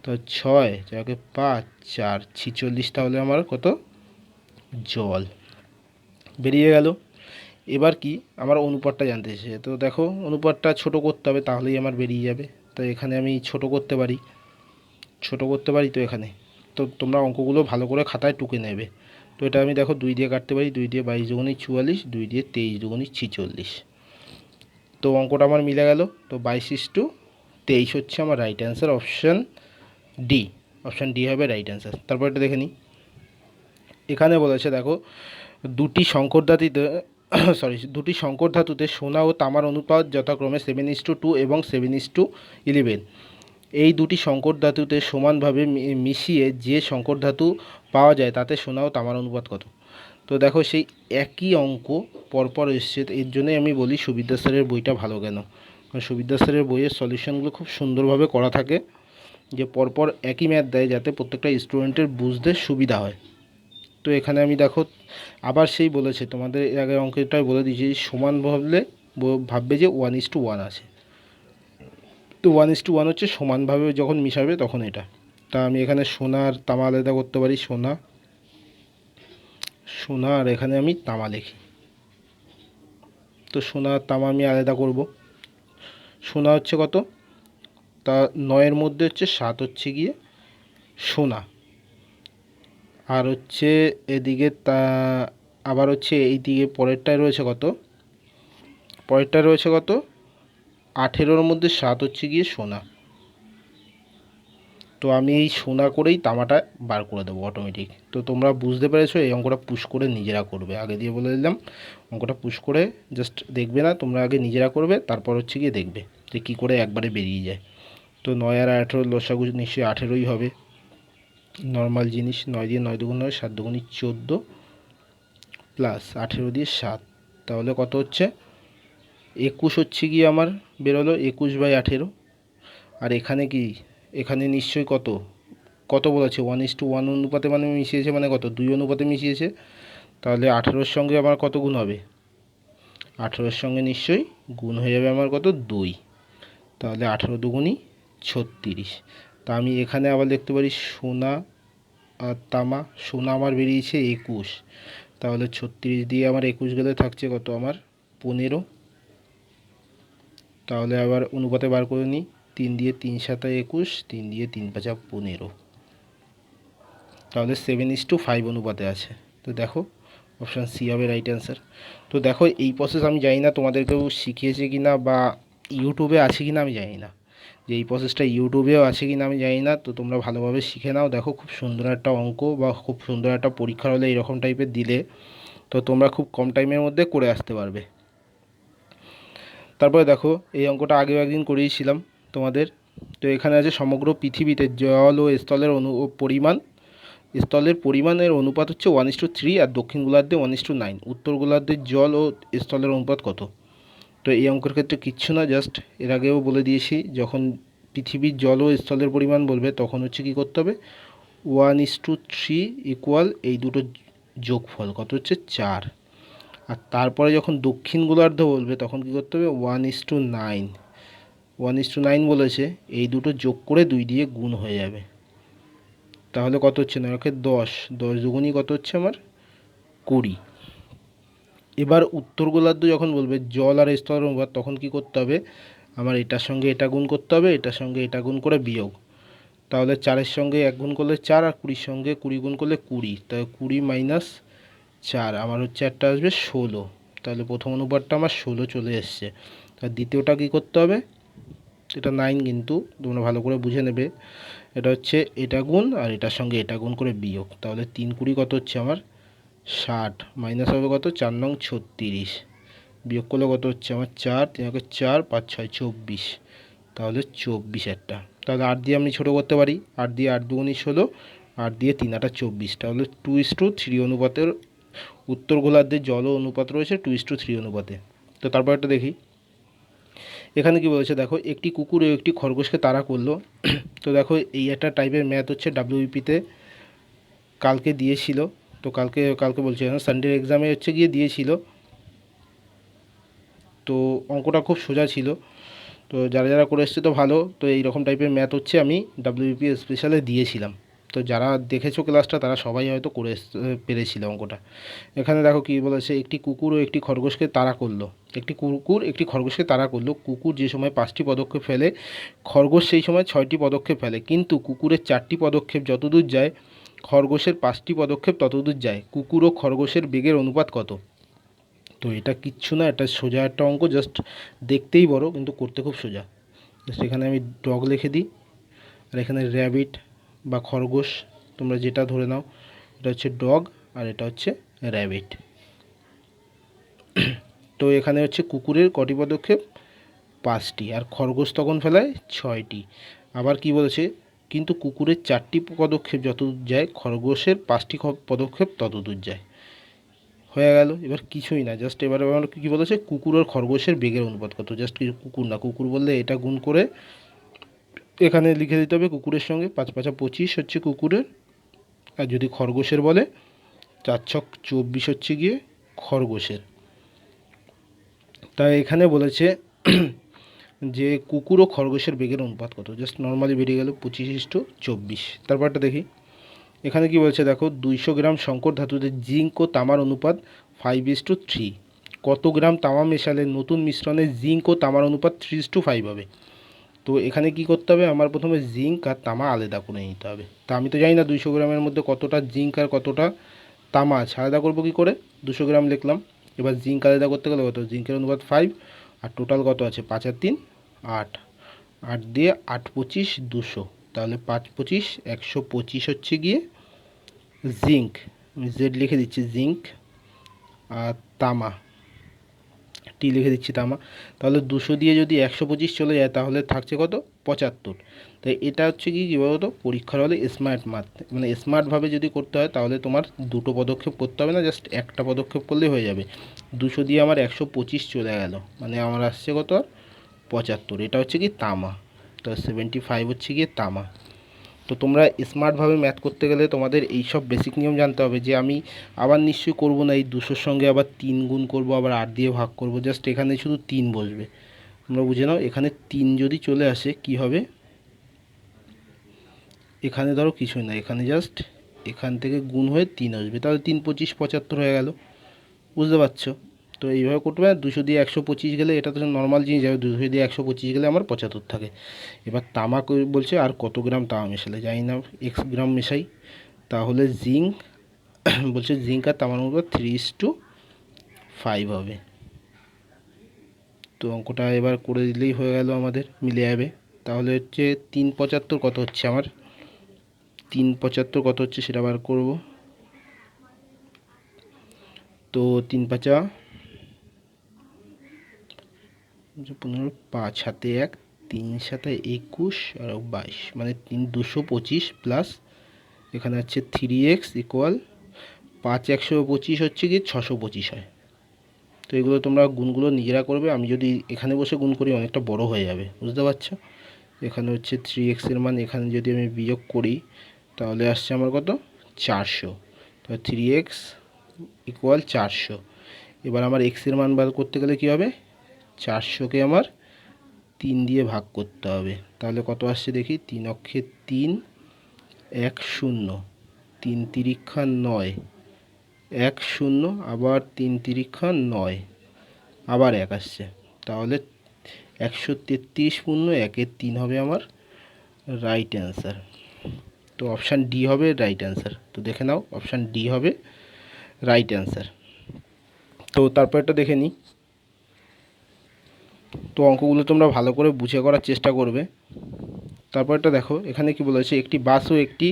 তো 6 যাকে 5 4 46, তাহলে আমার কত জল বেরিয়ে গেল। এবার কি আমার অনুপাতটা জানতে এসেছে, তো দেখো অনুপাতটা ছোট করতে হবে তাহলেই আমার বেরিয়ে যাবে। তো এখানে আমি ছোট করতে পারি, ছোট করতে পারি, তো এখানে তো তোমরা অঙ্কগুলো ভালো করে খাতায় টুকে নেবে। তো এটা আমি দেখো 2 দিয়ে কাটতে পারি, 2 দিয়ে 22 দুগুণে 44, 2 দিয়ে 23 দুগুণে 46। তো অঙ্কটা আমার মিলে গেল। তো 22:23 হচ্ছে আমার right answer, option D. Option D হবে রাইট অ্যান্সার। তারপর এটা দেখে নিই, এখানে বলেছে দেখো দুটি সংকর ধাতুতে দুটি সংকর ধাতুতে সোনা ও তামার অনুপাত যথাক্রমে 7:2 এবং 7:11। এই দুটি সংকর ধাতুতে সমানভাবে মিশিয়ে যে সংকর ধাতু পাওয়া যায় তাতে সোনা ও তামার অনুপাত কত? তো দেখো সেই একই অঙ্ক পরপর এসছে, এর জন্যই আমি বলি সুবিদ্যা স্যারের বইটা ভালো কেন, কারণ সুবিদ্যা স্যারের বইয়ের সলিউশনগুলো খুব সুন্দরভাবে করা থাকে, যে পরপর একই ম্যাথ দেয় যাতে প্রত্যেকটা স্টুডেন্টের বুঝতে সুবিধা হয়। তো এখানে আমি দেখো আবার সেই বলেছে, তোমাদের এর আগের অঙ্কটাই বলে দিয়েছি, সমান ভাবলে ভাববে যে 1:1 আছে। তো 1:1 হচ্ছে সমানভাবে যখন মিশাবে তখন এটা। তা আমি এখানে সোনা আর তামা আলাদা করতে পারি, সোনা সোনা আর এখানে আমি তামা লিখি। তো সোনা আর তামা আমি আলাদা করব। সোনা হচ্ছে কত, তা 9-এর মধ্যে হচ্ছে 7 হচ্ছে গিয়ে সোনা, আর হচ্ছে এদিকে তা আবার হচ্ছে এই দিকে পরেরটায় রয়েছে কত, পরেরটায় রয়েছে কত 18-র মধ্যে 7 হচ্ছে গিয়ে সোনা। তো আমি এই সোনা করেই তামাটা বার করে দেবো অটোমেটিক। তো তোমরা বুঝতে পেরেছো, এই অঙ্কটা পুশ করে নিজেরা করবে, আগে দিয়ে বলে দিলাম অঙ্কটা পুশ করে জাস্ট দেখবে না, তোমরা আগে নিজেরা করবে, তারপর হচ্ছে গিয়ে দেখবে যে কী করে একবারে বেরিয়ে যায়। তো 9 আর 18 লসাগু নিশ্চয়ই 18ই হবে, নর্মাল জিনিস। 9 দিয়ে 9 দুগুণ 9, 7 দুগুণই 14 প্লাস 18 দিয়ে 7, তাহলে কত হচ্ছে 21 হচ্ছে গিয়ে আমার বেরোলো, 21/18। আর এখানে কি, এখানে নিশ্চয়ই কত কত বলেছে 1:1 অনুপাতে মানে মিশিয়েছে, মানে কত 2 অনুপাতে মিশিয়েছে, তাহলে 18-র সঙ্গে আমার কত গুণ হবে, 18-এর সঙ্গে নিশ্চয়ই গুণ হয়ে যাবে আমার কত 2, তাহলে 18 দুগুণই 36। তা আমি এখানে আবার লিখতে পারি সোনা আর তামা, সোনা আমার বেরিয়েছে 21, তাহলে 36 দিয়ে আমার 21 গেলে থাকছে কত আমার 15। তাহলে আবার অনুপাতে বার করে নিই, 3 দিয়ে 3 7 21, 3 দিয়ে 3 5 15, তাহলে 7:5 অনুপাতে আছে। তো দেখো অপশান সি হবে রাইট অ্যান্সার। তো দেখো এই প্রসেস আমি জানি না তোমাদেরকেও শিখিয়েছে কি না বা ইউটিউবে আছে কি না আমি জানি না, যে এই প্রসেসটা ইউটিউবেও আছে কি না আমি জানি না। তো তোমরা ভালোভাবে শিখে নাও, দেখো খুব সুন্দর একটা অঙ্ক বা খুব সুন্দর একটা পরীক্ষার হলে এরকম টাইপের দিলে তো তোমরা খুব কম টাইমের মধ্যে করে আসতে পারবে। তারপরে দেখো এই অঙ্কটা আগেও একদিন করিয়েছিলাম তোমাদের। তো এখানে আছে সমগ্র পৃথিবীতে জল ও স্থলের স্থলের পরিমাণের অনুপাত হচ্ছে 1:3, আর দক্ষিণ গোলার্ধে 1:9। উত্তর গোলার্ধের জল ও স্থলের অনুপাত কত? তো এই অঙ্কের ক্ষেত্রে কিচ্ছু না, জাস্ট এর আগেও বলে দিয়েছি, যখন পৃথিবীর জল ও স্থলের পরিমাণ বলবে তখন হচ্ছে কী করতে হবে, 1:3 ইকুয়াল এই দুটো যোগফল কত হচ্ছে 4। আর তারপরে যখন দক্ষিণ গোলার্ধ বলবে তখন কী করতে হবে 1:9, 1:9 বলেছে, এই দুটো যোগ করে 2 দিয়ে গুণ হয়ে যাবে, তাহলে কত হচ্ছে না ওকে 10, 10 দুগুণই কত হচ্ছে আমার 20। এবার উত্তর গোলার্ধ যখন বলবে জল আর স্থলের অনুপাত তখন কি করতে হবে, আমার এটার সঙ্গে এটা গুণ করতে হবে, এটার সঙ্গে এটা গুণ করে বিয়োগ, তাহলে 4-এর সঙ্গে 1 গুণ করলে 4, আর 20-র সঙ্গে 20 গুণ করলে 20, তাহলে 20 - 4 আমার হচ্ছে একটা আসবে 16। তাহলে প্রথম অনুপাতটা আমার 16 চলে এসছে। আর দ্বিতীয়টা কী করতে হবে, এটা 9 কিন্তু তোমরা ভালো করে বুঝে নেবে, এটা হচ্ছে এটা গুণ আর এটার সঙ্গে এটা গুণ করে বিয়োগ, তাহলে 3×20 কত হচ্ছে আমার 60, মাইনাস হবে কত 4×9 = 36, বিয়োগ করলে কত হচ্ছে আমার 4, 3 × 4, 5 × 6 = 24, তাহলে 24 একটা। তাহলে 8 দিয়ে আমি ছোটো করতে পারি, 8 দিয়ে 8 দুগুণই 16, 8 দিয়ে 3 × 8 = 24, তাহলে 2:3 অনুপাতের উত্তর গোলার্ধের জল অনুপাত রয়েছে 2:3 অনুপাতে। তো তারপর একটা দেখি এখানে কি বলেছে, দেখো একটি কুকুর ও একটি খরগোশকে তাড়া করলো। তো দেখো এই একটা টাইপের ম্যাথ হচ্ছে ডাব্লিউবিপিতে কালকে দিয়েছিল, তো কালকে বলছি সানডের এক্সামে হচ্ছে গিয়ে দিয়েছিল। তো অঙ্কটা খুব সোজা ছিল, তো যারা যারা করে এসছে তো ভালো। তো এইরকম টাইপের ম্যাথ হচ্ছে আমি ডাব্লিউবিপি স্পেশালে দিয়েছিলাম, তো যারা দেখেছো ক্লাসটা তারা সবাই হয়তো করে পেরেছিল অঙ্কটা। এখানে দেখো কী বলেছে, একটি কুকুর ও একটি খরগোশকে তাড়া করলো। একটি কুকুর একটি খরগোশকে তাড়া করলো। কুকুর যে সময় 5টি পদক্ষেপ ফেলে, খরগোশ সেই সময় 6টি পদক্ষেপ ফেলে, কিন্তু কুকুরের 4টি পদক্ষেপ যতদূর যায়, খরগোশের 5টি পদক্ষেপ ততদূর যায়। কুকুর ও খরগোশের বেগের অনুপাত কত? তো এটা কিচ্ছু না, এটা সোজা একটা অঙ্ক, জাস্ট দেখতেই বড় কিন্তু করতে খুব সোজা। জাস্ট এখানে আমি ডগ লিখে দিই, আর এখানে র্যাবিট বা খরগোশ তোমরা যেটা ধরে নাও, এটা হচ্ছে ডগ আর এটা হচ্ছে র্যাবিট। তো এখানে হচ্ছে কুকুরের কটি পদক্ষেপ, 5টি, আর খরগোশ তখন ফেলায় 6টি। আবার কি বলেছে, কিন্তু কুকুরের 4টি পদক্ষেপ যতদূর যায়, খরগোশের 5টি পদক্ষেপ ততদূর যায়। হয়ে গেল। এবার কিছুই না, জাস্ট এবার আমার কী বলেছে, কুকুর আর খরগোশের বেগের অনুপাত কত। জাস্ট কুকুর না, কুকুর বললে এটা গুণ করে এখানে লিখে দিতে হবে কুকুরের সঙ্গে। 5 5 25 হচ্ছে কুকুরের, আর যদি খরগোশের বলে 4 6 24 হচ্ছে গিয়ে খরগোশের। তাই এখানে বলেছে যে কুকুর ও খরগোশের বেগের অনুপাত কত। জাস্ট নর্মালি বেরিয়ে গেল 25:24। তারপরটা দেখি, এখানে কি বলছে দেখো, 200 গ্রাম সংকর ধাতুতে জিঙ্ক ও তামার অনুপাত 5:3। কত গ্রাম তামা মেশালে নতুন মিশ্রণে জিঙ্ক ও তামার অনুপাত 3:5 হবে। তো এখানে কি করতে হবে, আমার প্রথমে জিঙ্ক আর তামা আলাদা করে নিতে হবে। তা আমি তো জানি না 200 গ্রামের মধ্যে কতটা জিঙ্ক আর কতটা তামা আছে, আলাদা করবো কী করে। 200 গ্রাম লিখলাম। এবার জিঙ্ক আলাদা করতে গেলে কত, জিঙ্কের অনুপাত 5, আর টোটাল কত আছে, 5 আর 3 8, 8 দিয়ে 8 25 200, তাহলে 5 25 125 হচ্ছে গিয়ে জিঙ্ক। আমি জেড লিখে দিচ্ছি জিঙ্ক, আর তামা টি লিখে দিচ্ছি তামা। তাহলে 200 দিয়ে যদি 125 চলে যায় তাহলে থাকছে কত, 75। তাই এটা হচ্ছে কি বলতো, পরীক্ষার হলে স্মার্ট ম্যাথ, মানে স্মার্টভাবে যদি করতে হয় তাহলে তোমার দুটো পদক্ষেপ করতে হবে না, জাস্ট একটা পদক্ষেপ করলেই হয়ে যাবে। 200 দিয়ে আমার 125 চলে গেল, মানে আমার আসছে কত, 75। এটা হচ্ছে কি তামা, তো 75 হচ্ছে গিয়ে তামা। তো তোমরা স্মার্টভাবে ম্যাথ করতে গেলে তোমাদের এই সব বেসিক নিয়ম জানতে হবে, যে আমি আবার নিশ্চয়ই করব না এই 200-র সঙ্গে আবার 3 গুণ করব, আবার 8 দিয়ে ভাগ করব। জাস্ট এখানে শুধু 3 বসবে, তোমরা বুঝে নাও। এখানে 3 যদি চলে আসে কি হবে, এখানে ধরো কিছুই না, এখানে জাস্ট এখান থেকে গুণ হয়ে 3 আসবে, তাহলে 3 25 75 হয়ে গেল। বুঝতে পারছো? তো এইভাবে করতে হবে। 200 দিয়ে 125 গেলে, এটা তো নর্মাল জিনিস যাবে, 200 দিয়ে 125 গেলে আমার 75 থাকে। এবার তামা বলছে আর কত গ্রাম তামা মেশালে, জানি না, এক্স গ্রাম মেশাই, তাহলে জিঙ্ক বলছে জিঙ্ক আর তামার অনুপাত 3:5 হবে। তো অঙ্কটা এবার করে দিলেই হয়ে গেল, আমাদের মিলে যাবে। তাহলে হচ্ছে 375 কত হচ্ছে আমার, 375 কত হচ্ছে সেটা বার করব। তো 3 5 15, 5 হাতে 1, 3 7 21 আর 22, মানে 225 প্লাস এখানে হচ্ছে 3x ইকুয়াল 5 125 হচ্ছে কি 625 হয়। তো এগুলো তোমরা গুণগুলো নিজেরা করবে, আমি যদি এখানে বসে গুণ করি অনেকটা বড় হয়ে যাবে, বুঝতে পারছো। এখানে হচ্ছে 3x এর মান, এখানে যদি আমি বিয়োগ করি তাহলে আসছে আমার কত, 400। তো 3x ইকুয়াল 400। এবার আমার x এর মান বার করতে গেলে কি হবে, 400কে আমার 3 দিয়ে ভাগ করতে হবে, তাহলে কত আসছে দেখি, 3 অক্ষে 3, 1 0, 3 তিরিক্ষা 9, 1 0, আবার 3 তিরিক্ষা 9, আবার 1 আসছে, তাহলে 133 পূর্ণ 1-এর 3 হবে আমার রাইট অ্যান্সার। তো অপশান ডি হবে রাইট অ্যান্সার। তো দেখে নাও, অপশান ডি হবে রাইট অ্যান্সার। তো তারপরটা দেখে নিই। তো অঙ্কগুলো তোমরা ভালো করে বুঝে করার চেষ্টা করবে। তারপরটা দেখো, এখানে কি বলেছে, একটি বাস ও একটি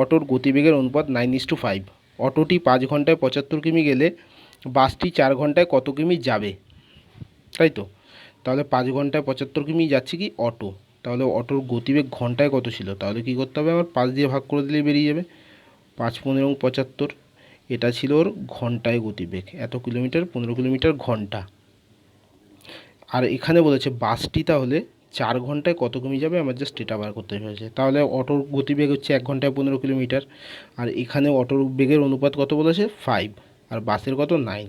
অটোর গতিবেগের অনুপাত 9:5। অটোটি 5 ঘন্টায় 75 কিমি গেলে বাসটি 4 ঘন্টায় কত কিমি যাবে, তাই তো। তাহলে 5 ঘন্টায় 75 কিমি যাচ্ছে কি অটো, তাহলে অটোর গতিবেগ ঘন্টায় কত ছিল, তাহলে কি করতে হবে, আমার 5 দিয়ে ভাগ করে দিলেই বেরিয়ে যাবে। 5 15 75, এটা ছিল ওর ঘন্টায় গতিবেগ, এত কিলোমিটার 15 কিলোমিটার ঘন্টা। আর এখানে বলেছে বাসটি তাহলে 4 ঘন্টায় কত কিমি যাবে, আমার জাস্ট এটা বার করতে হয়েছে। তাহলে অটোর গতিবেগ হচ্ছে 1 ঘন্টায় 15 কিলোমিটার, আর এখানে অটোর বেগের অনুপাত কত বলেছে 5, আর বাসের কত 9।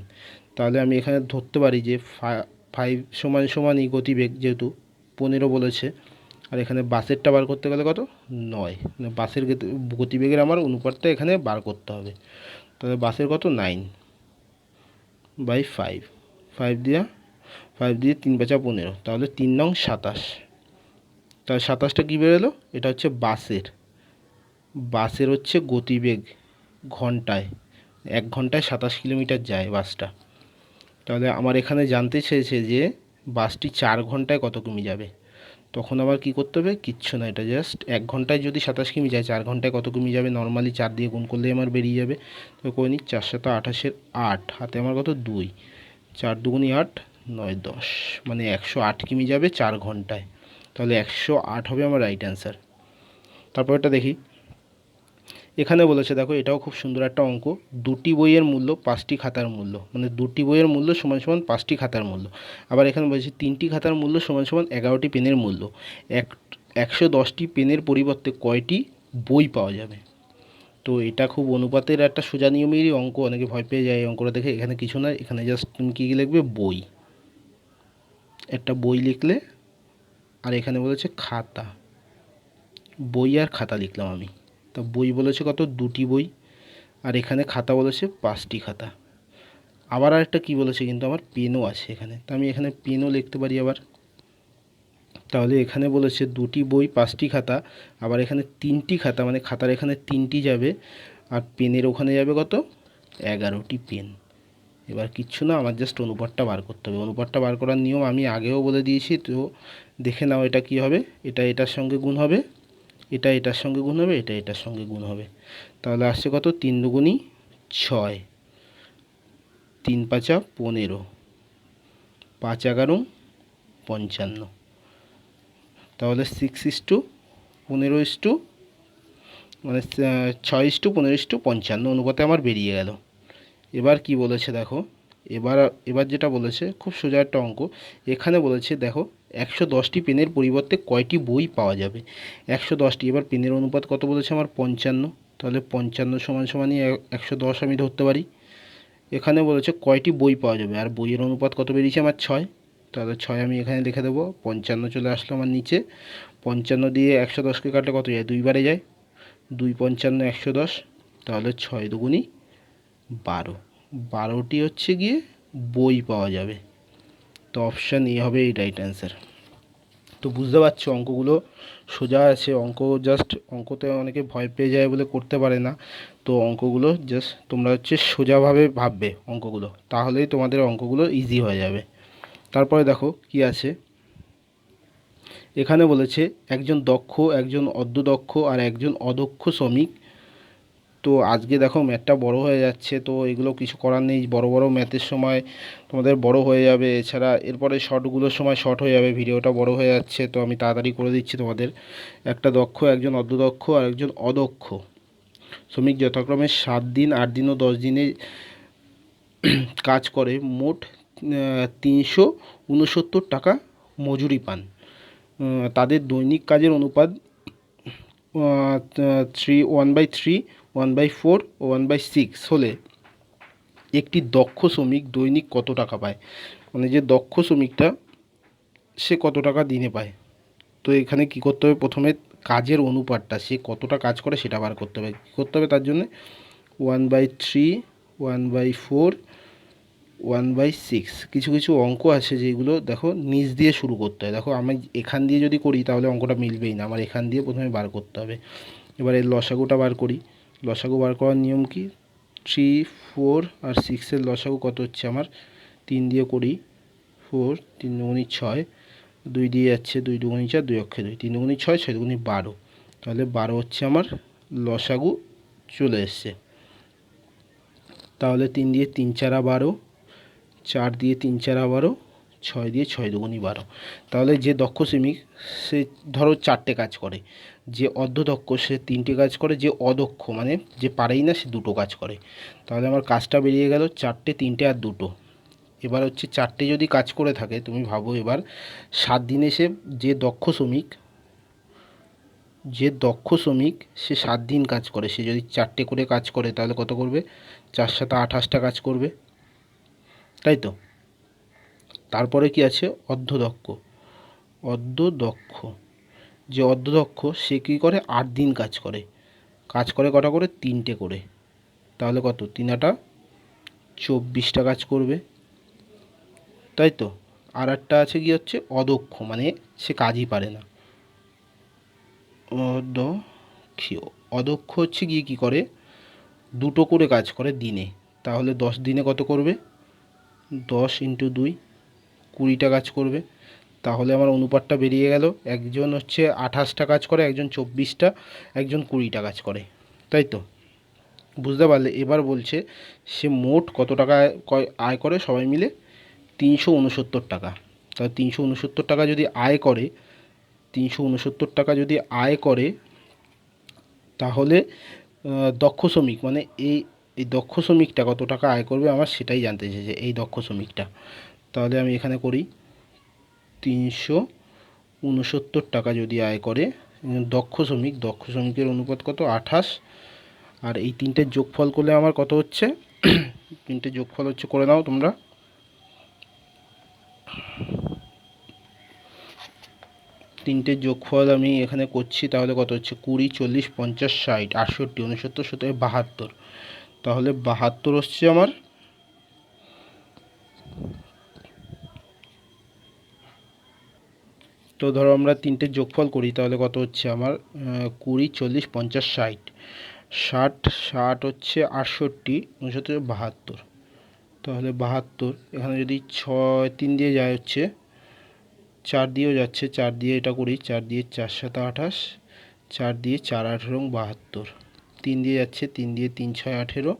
তাহলে আমি এখানে ধরতে পারি যে 5 সমান সমান এই গতিবেগ, যেহেতু 15 বলেছে, আর এখানে বাসেরটা বার করতে গেলে কত 9, মানে বাসের গতিবেগের আমার অনুপাতটা এখানে বার করতে হবে। তাহলে বাসের কত 9/5, 5 দিয়ে 3 5 15, তাহলে 3 নং 27। তাহলে 27টা কী বেরোলো, এটা হচ্ছে বাসের হচ্ছে গতিবেগ ঘন্টায়, 1 ঘন্টায় 27 কিলোমিটার যায় বাসটা। তাহলে আমার এখানে জানতে চেয়েছে যে বাসটি 4 ঘন্টায় কত কিমি যাবে। তখন আবার কি করতে হবে, কিচ্ছু না, এটা জাস্ট 1 ঘন্টায় যদি 27 কিমি যায়, 4 ঘন্টায় কত কিমি যাবে, নর্মালি 4 দিয়ে গুণ করলেই আমার বেরিয়ে যাবে। তো করে নিই, 4 7 28-এর 8, হাতে আমার কত 2, 4 2 8, 9 10 মানে 108 কিমি যাবে 4 ঘন্টায়। তাহলে 108 হবে আমার রাইট অ্যান্সার। তারপর এটা দেখি, এখানে বলেছে দেখো, এটাও খুব সুন্দর একটা অঙ্ক। দুটি বইয়ের মূল্য 5টি খাতার মূল্য, মানে দুটি বইয়ের মূল্য সমান সমান 5টি খাতার মূল্য। আবার এখানে বলেছে 3টি খাতার মূল্য সমান সমান 11টি পেনের মূল্য। 110টি পেনের পরিবর্তে কয়টি বই পাওয়া যাবে? তো এটা খুব অনুপাতের একটা সোজা নিয়মেরই অঙ্ক, অনেকে ভয় পেয়ে যায় এই অঙ্কটা দেখে। এখানে কিছু না, এখানে জাস্ট তুমি কী লিখবে, বই, একটা বই লিখলে, আর এখানে বলেছে খাতা, বই আর খাতা লিখলাম আমি। তো বই বলেছে কত, দুটি বই, আর এখানে খাতা বলেছে 5টি খাতা। আবার আরেকটা কী বলেছে, কিন্তু আমার পেনও আছে এখানে, তো আমি এখানে পেনও লিখতে পারি আবার। তাহলে এখানে বলেছে দুটি বই 5টি খাতা, আবার এখানে 3টি খাতা, মানে খাতার এখানে 3টি যাবে, আর পেনের ওখানে যাবে কত, 11টি পেন। এবার কিচ্ছু না, আমার জাস্ট অনুপাতটা বার করতে হবে। অনুপাতটা বার করার নিয়ম আমি আগেও বলে দিয়েছি, তো দেখে নাও এটা কি হবে। এটা এটার সঙ্গে গুণ হবে, এটা এটার সঙ্গে গুণ হবে, এটা এটার সঙ্গে গুণ হবে। তাহলে আসছে কত, 3 দুগুণি 6, 3 পাঁচা 15, 5 11 55। তাহলে 6:15 মানে 6:15:55 অনুপাতে আমার বেরিয়ে গেল। এবার কি বলেছে দেখো, এবার যেটা বলেছে খুব সোজা একটা অঙ্ক। এখানে বলেছে দেখো, 110টি পেনের পরিবর্তে কয়টি বই পাওয়া যাবে? 110টি, এবার পেনের অনুপাত কত বলেছে আমার, 55। তাহলে 55 সমান সমানই 110 আমি ধরতে পারি। এখানে বলেছে কয়টি বই পাওয়া যাবে, আর বইয়ের অনুপাত কত বেরিয়েছে আমার, 6। তাহলে 6 আমি এখানে লিখে দেবো। 55 চলে আসলো আমার নিচে। 55 দিয়ে 110কে কাটলে কত যায়, 2বারে যায়। 2 55 110, তাহলে 6 দুগুণি 12, 12টি হচ্ছে গিয়ে বই পাওয়া যাবে। তো অপশান এ হবে এই রাইট অ্যান্সার। তো বুঝতে পারছো অঙ্কগুলো সোজা আছে। অঙ্কতে অনেকে ভয় পেয়ে যায় বলে করতে পারে না। তো অঙ্কগুলো জাস্ট তোমরা হচ্ছে সোজাভাবে ভাববে অঙ্কগুলো, তাহলেই তোমাদের অঙ্কগুলো ইজি হয়ে যাবে। তারপরে দেখো কি আছে, এখানে বলেছে একজন দক্ষ, একজন অর্ধদক্ষ আর একজন অদক্ষ শ্রমিক। তো আজকে দেখো ম্যাথটা বড় হয়ে যাচ্ছে, তো এগুলো কিছু করার নেই। বড় বড় ম্যাথের সময় তোমাদের বড় হয়ে যাবে, এছাড়া এরপরে শর্টগুলোর সময় শর্ট হয়ে যাবে, ভিডিওটা বড় হয়ে যাচ্ছে। তো আমি তাড়াতাড়ি করে দিচ্ছি তোমাদের। একটা দক্ষ, একজন অর্ধদক্ষ আর একজন অদক্ষ শ্রমিক যথাক্রমে 7 দিন, 8 দিন ও 10 দিনে কাজ করে মোট 369 টাকা মজুরি পান। তাদের দৈনিক কাজের অনুপাত 1/3, 1/4 ও 1/6 হলে একটি দক্ষ শ্রমিক দৈনিক কত টাকা পায়? মানে যে দক্ষ শ্রমিকটা সে কত টাকা দিনে পায়। তো এখানে কি করতে হবে, প্রথমে কাজের অনুপাতটা, সে কতটা কাজ করে সেটা বার করতে হবে। কী করতে হবে তার জন্য, 1/3, 1/4, 1/6। কিছু কিছু অঙ্ক আছে যেগুলো দেখো নিচ দিয়ে শুরু করতে হয়। দেখো আমি এখান দিয়ে যদি করি তাহলে অঙ্কটা মিলবেই না, আমার এখান দিয়ে প্রথমে বার করতে হবে। এবার এর লসাগুটা বার করি। লসাগু বার করার নিয়ম কি, 3, 4 আর 6-এর লসাগু কত হচ্ছে আমার, 3 দিয়ে করি, 4, 3 দুগুণি 6, 2 দিয়ে যাচ্ছে, 2 দুগুণি 4, 2 অক্ষে 2, 3 দুগুণি 6, 6 দুগুণি 12। তাহলে 12 হচ্ছে আমার লসাগু চলে এসছে। তাহলে 3 দিয়ে 3 4 12, 4 দিয়ে 3 4 12, 6 দিয়ে 6 দুগুণি 12। তাহলে যে দক্ষ শ্রমিক সে ধরো 4টে কাজ করে, যে অর্ধদক্ষ সে 3টে কাজ করে, যে অদক্ষ মানে যে পারেই না সে 2টো কাজ করে। তাহলে আমার কাজটা বেরিয়ে গেল 4টে, 3টে আর 2টো। এবার হচ্ছে 4টে যদি কাজ করে থাকে, তুমি ভাবো এবার 7 দিনে সে যে দক্ষ শ্রমিক সে 7 দিন কাজ করে, সে যদি 4টে করে কাজ করে তাহলে কত করবে, 4 7 28টা কাজ করবে, তাই তো। তারপরে কি আছে, অর্ধদক্ষ যে অর্ধদক্ষ সে কী করে, 8 দিন কাজ করে কটা করে, 3টে করে। তাহলে কত, 3 8 24টা কাজ করবে, তাই তো। আর একটা আছে কি হচ্ছে অদক্ষ, মানে সে কাজই পারে না। অদক্ষ হচ্ছে গিয়ে কী করে, 2টো করে কাজ করে দিনে। তাহলে 10 দিনে কত করবে, 10 × 2, 20টা কাজ করবে। তাহলে আমার অনুপাতটা বেরিয়ে গেল, একজন হচ্ছে 28টা কাজ করে, একজন 24টা, একজন 20টা কাজ করে, তাই তো। বুঝতে পারলে। এবার বলছে সে মোট কত টাকা আয় করে সবাই মিলে, 369 টাকা। তাহলে 369 টাকা যদি আয় করে, 369 টাকা যদি আয় করে, তাহলে দক্ষ শ্রমিক মানে এই এই দক্ষ শ্রমিকটা কত টাকা আয় করবে আমার সেটাই জানতে চেয়েছে, এই দক্ষ শ্রমিকটা। তাহলে আমি এখানে করি 369 টাকা যদি আয় করে দক্ষ শ্রমিকের অনুপাত কত, 28। আর এই তিনটের যোগফল করলে আমার কত হচ্ছে, তিনটের যোগফল হচ্ছে, করে নাও তোমরা, তিনটের যোগফল আমি এখানে করছি, তাহলে কত হচ্ছে 20, 40, 50, 60, 68, 69, 70, 72। তাহলে 72 হচ্ছে আমার। তো ধরো আমরা তিনটের যোগফল করি, তাহলে কত হচ্ছে আমার 20, 40, 50, 60, 60 হচ্ছে 68, 69, 72। তাহলে 72 এখানে যদি 6 3 দিয়ে যায় হচ্ছে 4 দিয়েও যাচ্ছে, 4 দিয়ে এটা করি, 4 দিয়ে 4 7 28, 4 দিয়ে 4 18 72, 3 দিয়ে যাচ্ছে, 3 দিয়ে 3 6 18,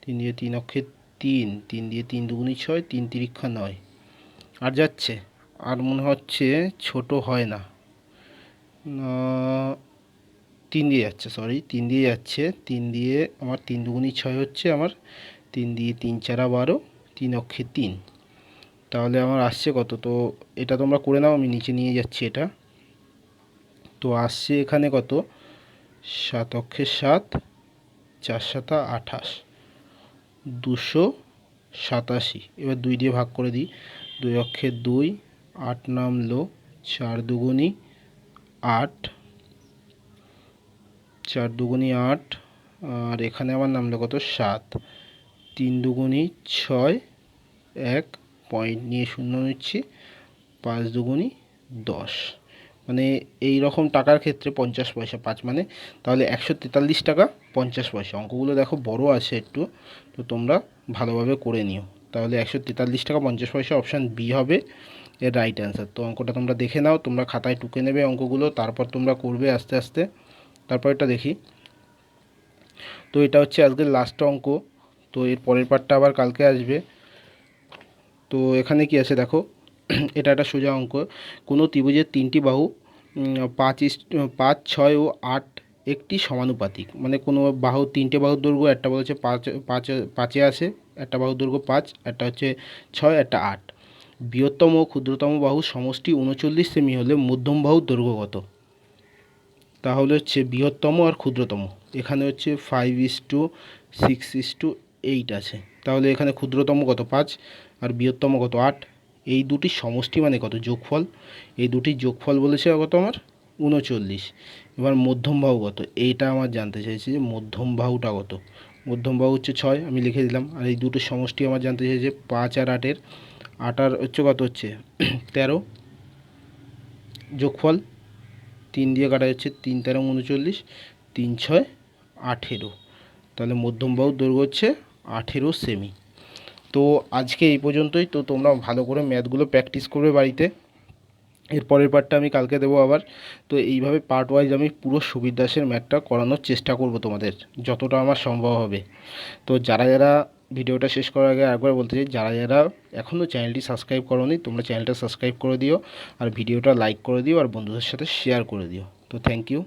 3 দিয়ে 3 অক্ষে 3, 3 দিয়ে 3 দুগুণী 6, 3 তিরিক্ষা 9। আর যাচ্ছে, আর মনে হচ্ছে ছোট হয় না, 3 দিয়ে যাচ্ছে, সরি 3 দিয়ে যাচ্ছে, 3 দিয়ে আমার 3 দুগুণী 6 হচ্ছে আমার, 3 দিয়ে 3 4 12, 3 অক্ষে 3। তাহলে আমার আসছে কত, তো এটা তোমরা করে নাও, আমি নিচে নিয়ে যাচ্ছি এটা। তো আসছে এখানে কত, 7 অক্ষে 7, 4 7 28, 287। এবার 2 দিয়ে ভাগ করে দিই, 2 অক্ষে 2, 8 নামলো, 4 দুগুণী 8, 4 দুগুণী 8, আর এখানে আমার নামলো কত 7, 3 দুগুণী 6, 1 পয়েন্ট নিয়ে শূন্য নিচ্ছি, 5 দুগুণী 10। মানে এই রকম টাকার ক্ষেত্রে 50 পয়সা 5 মানে তাহলে 143 টাকা 50 পয়সা। অঙ্কগুলো দেখো বড় আছে একটু, তো তোমরা ভালোভাবে করে নিও। তাহলে 143 টাকা 50 পয়সা, অপশান বি হবে এর রাইট অ্যান্সার। তো অঙ্কটা তোমরা দেখে নাও, তোমরা খাতায় টুকে নেবে অঙ্কগুলো, তারপর তোমরা করবে আস্তে আস্তে। তারপর এটা দেখি, তো এটা হচ্ছে আজকের লাস্ট অঙ্ক। তো এর পরের পার্টটা আবার কালকে আসবে। তো এখানে কি আছে দেখো, এটা একটা সোজা অঙ্ক। কোনো ত্রিভুজের 3টি বাহু 5, 6 ও 8 একটি সমানুপাতিক। মানে কোনো বাহু 3টে বাহুর দৈর্ঘ্য, একটা বলেছে 5 আছে, একটা বাহুর দৈর্ঘ্য 5, একটা হচ্ছে 6, একটা 8। বৃহত্তম ও ক্ষুদ্রতম বাহুর সমষ্টি 39 সেমি হলে মধ্যম বাহুর দৈর্ঘ্য কত? তাহলে হচ্ছে বৃহত্তম আর ক্ষুদ্রতম, এখানে হচ্ছে 5:6:8 আছে। তাহলে এখানে ক্ষুদ্রতম কত 5 আর বৃহত্তম কত 8, এই দুটির সমষ্টি মানে কত, যোগফল। এই দুটির যোগফল বলেছে কত আমার 39। এবার মধ্যম বাহু কত, এইটা আমার জানতে চাইছে যে মধ্যম বাহুটা কত। মধ্যম বাহু হচ্ছে 6, আমি লিখে দিলাম। আর এই দুটোর সমষ্টি আমার জানতে চাইছে 5 আর 8-এর, 8 আর হচ্ছে কত হচ্ছে 13, যোগফল 3 দিয়ে কাটা যাচ্ছে, 3 13 39, 3 6 18। তাহলে মধ্যম বাহুর দৈর্ঘ্য হচ্ছে 18 সেমি। তো আজকে এই পর্যন্তই। তো তোমরা ভালো করে ম্যাথগুলো প্র্যাকটিস করবে বাড়িতে, এর পরের পার্টটা আমি কালকে দেবো আবার। তো এইভাবে পার্ট ওয়াইজ আমি পুরো সুবীর দাসের ম্যাথটা করানোর চেষ্টা করব তোমাদের, যতটা আমার সম্ভব হবে। তো যারা যারা ভিডিওটা শেষ করার আগে একবার বলতে চাই, যারা যারা এখনও চ্যানেলটি সাবস্ক্রাইব করোনি, তোমরা চ্যানেলটা সাবস্ক্রাইব করে দিও, আর ভিডিওটা লাইক করে দিও, আর বন্ধুদের সাথে শেয়ার করে দিও। তো থ্যাংক ইউ।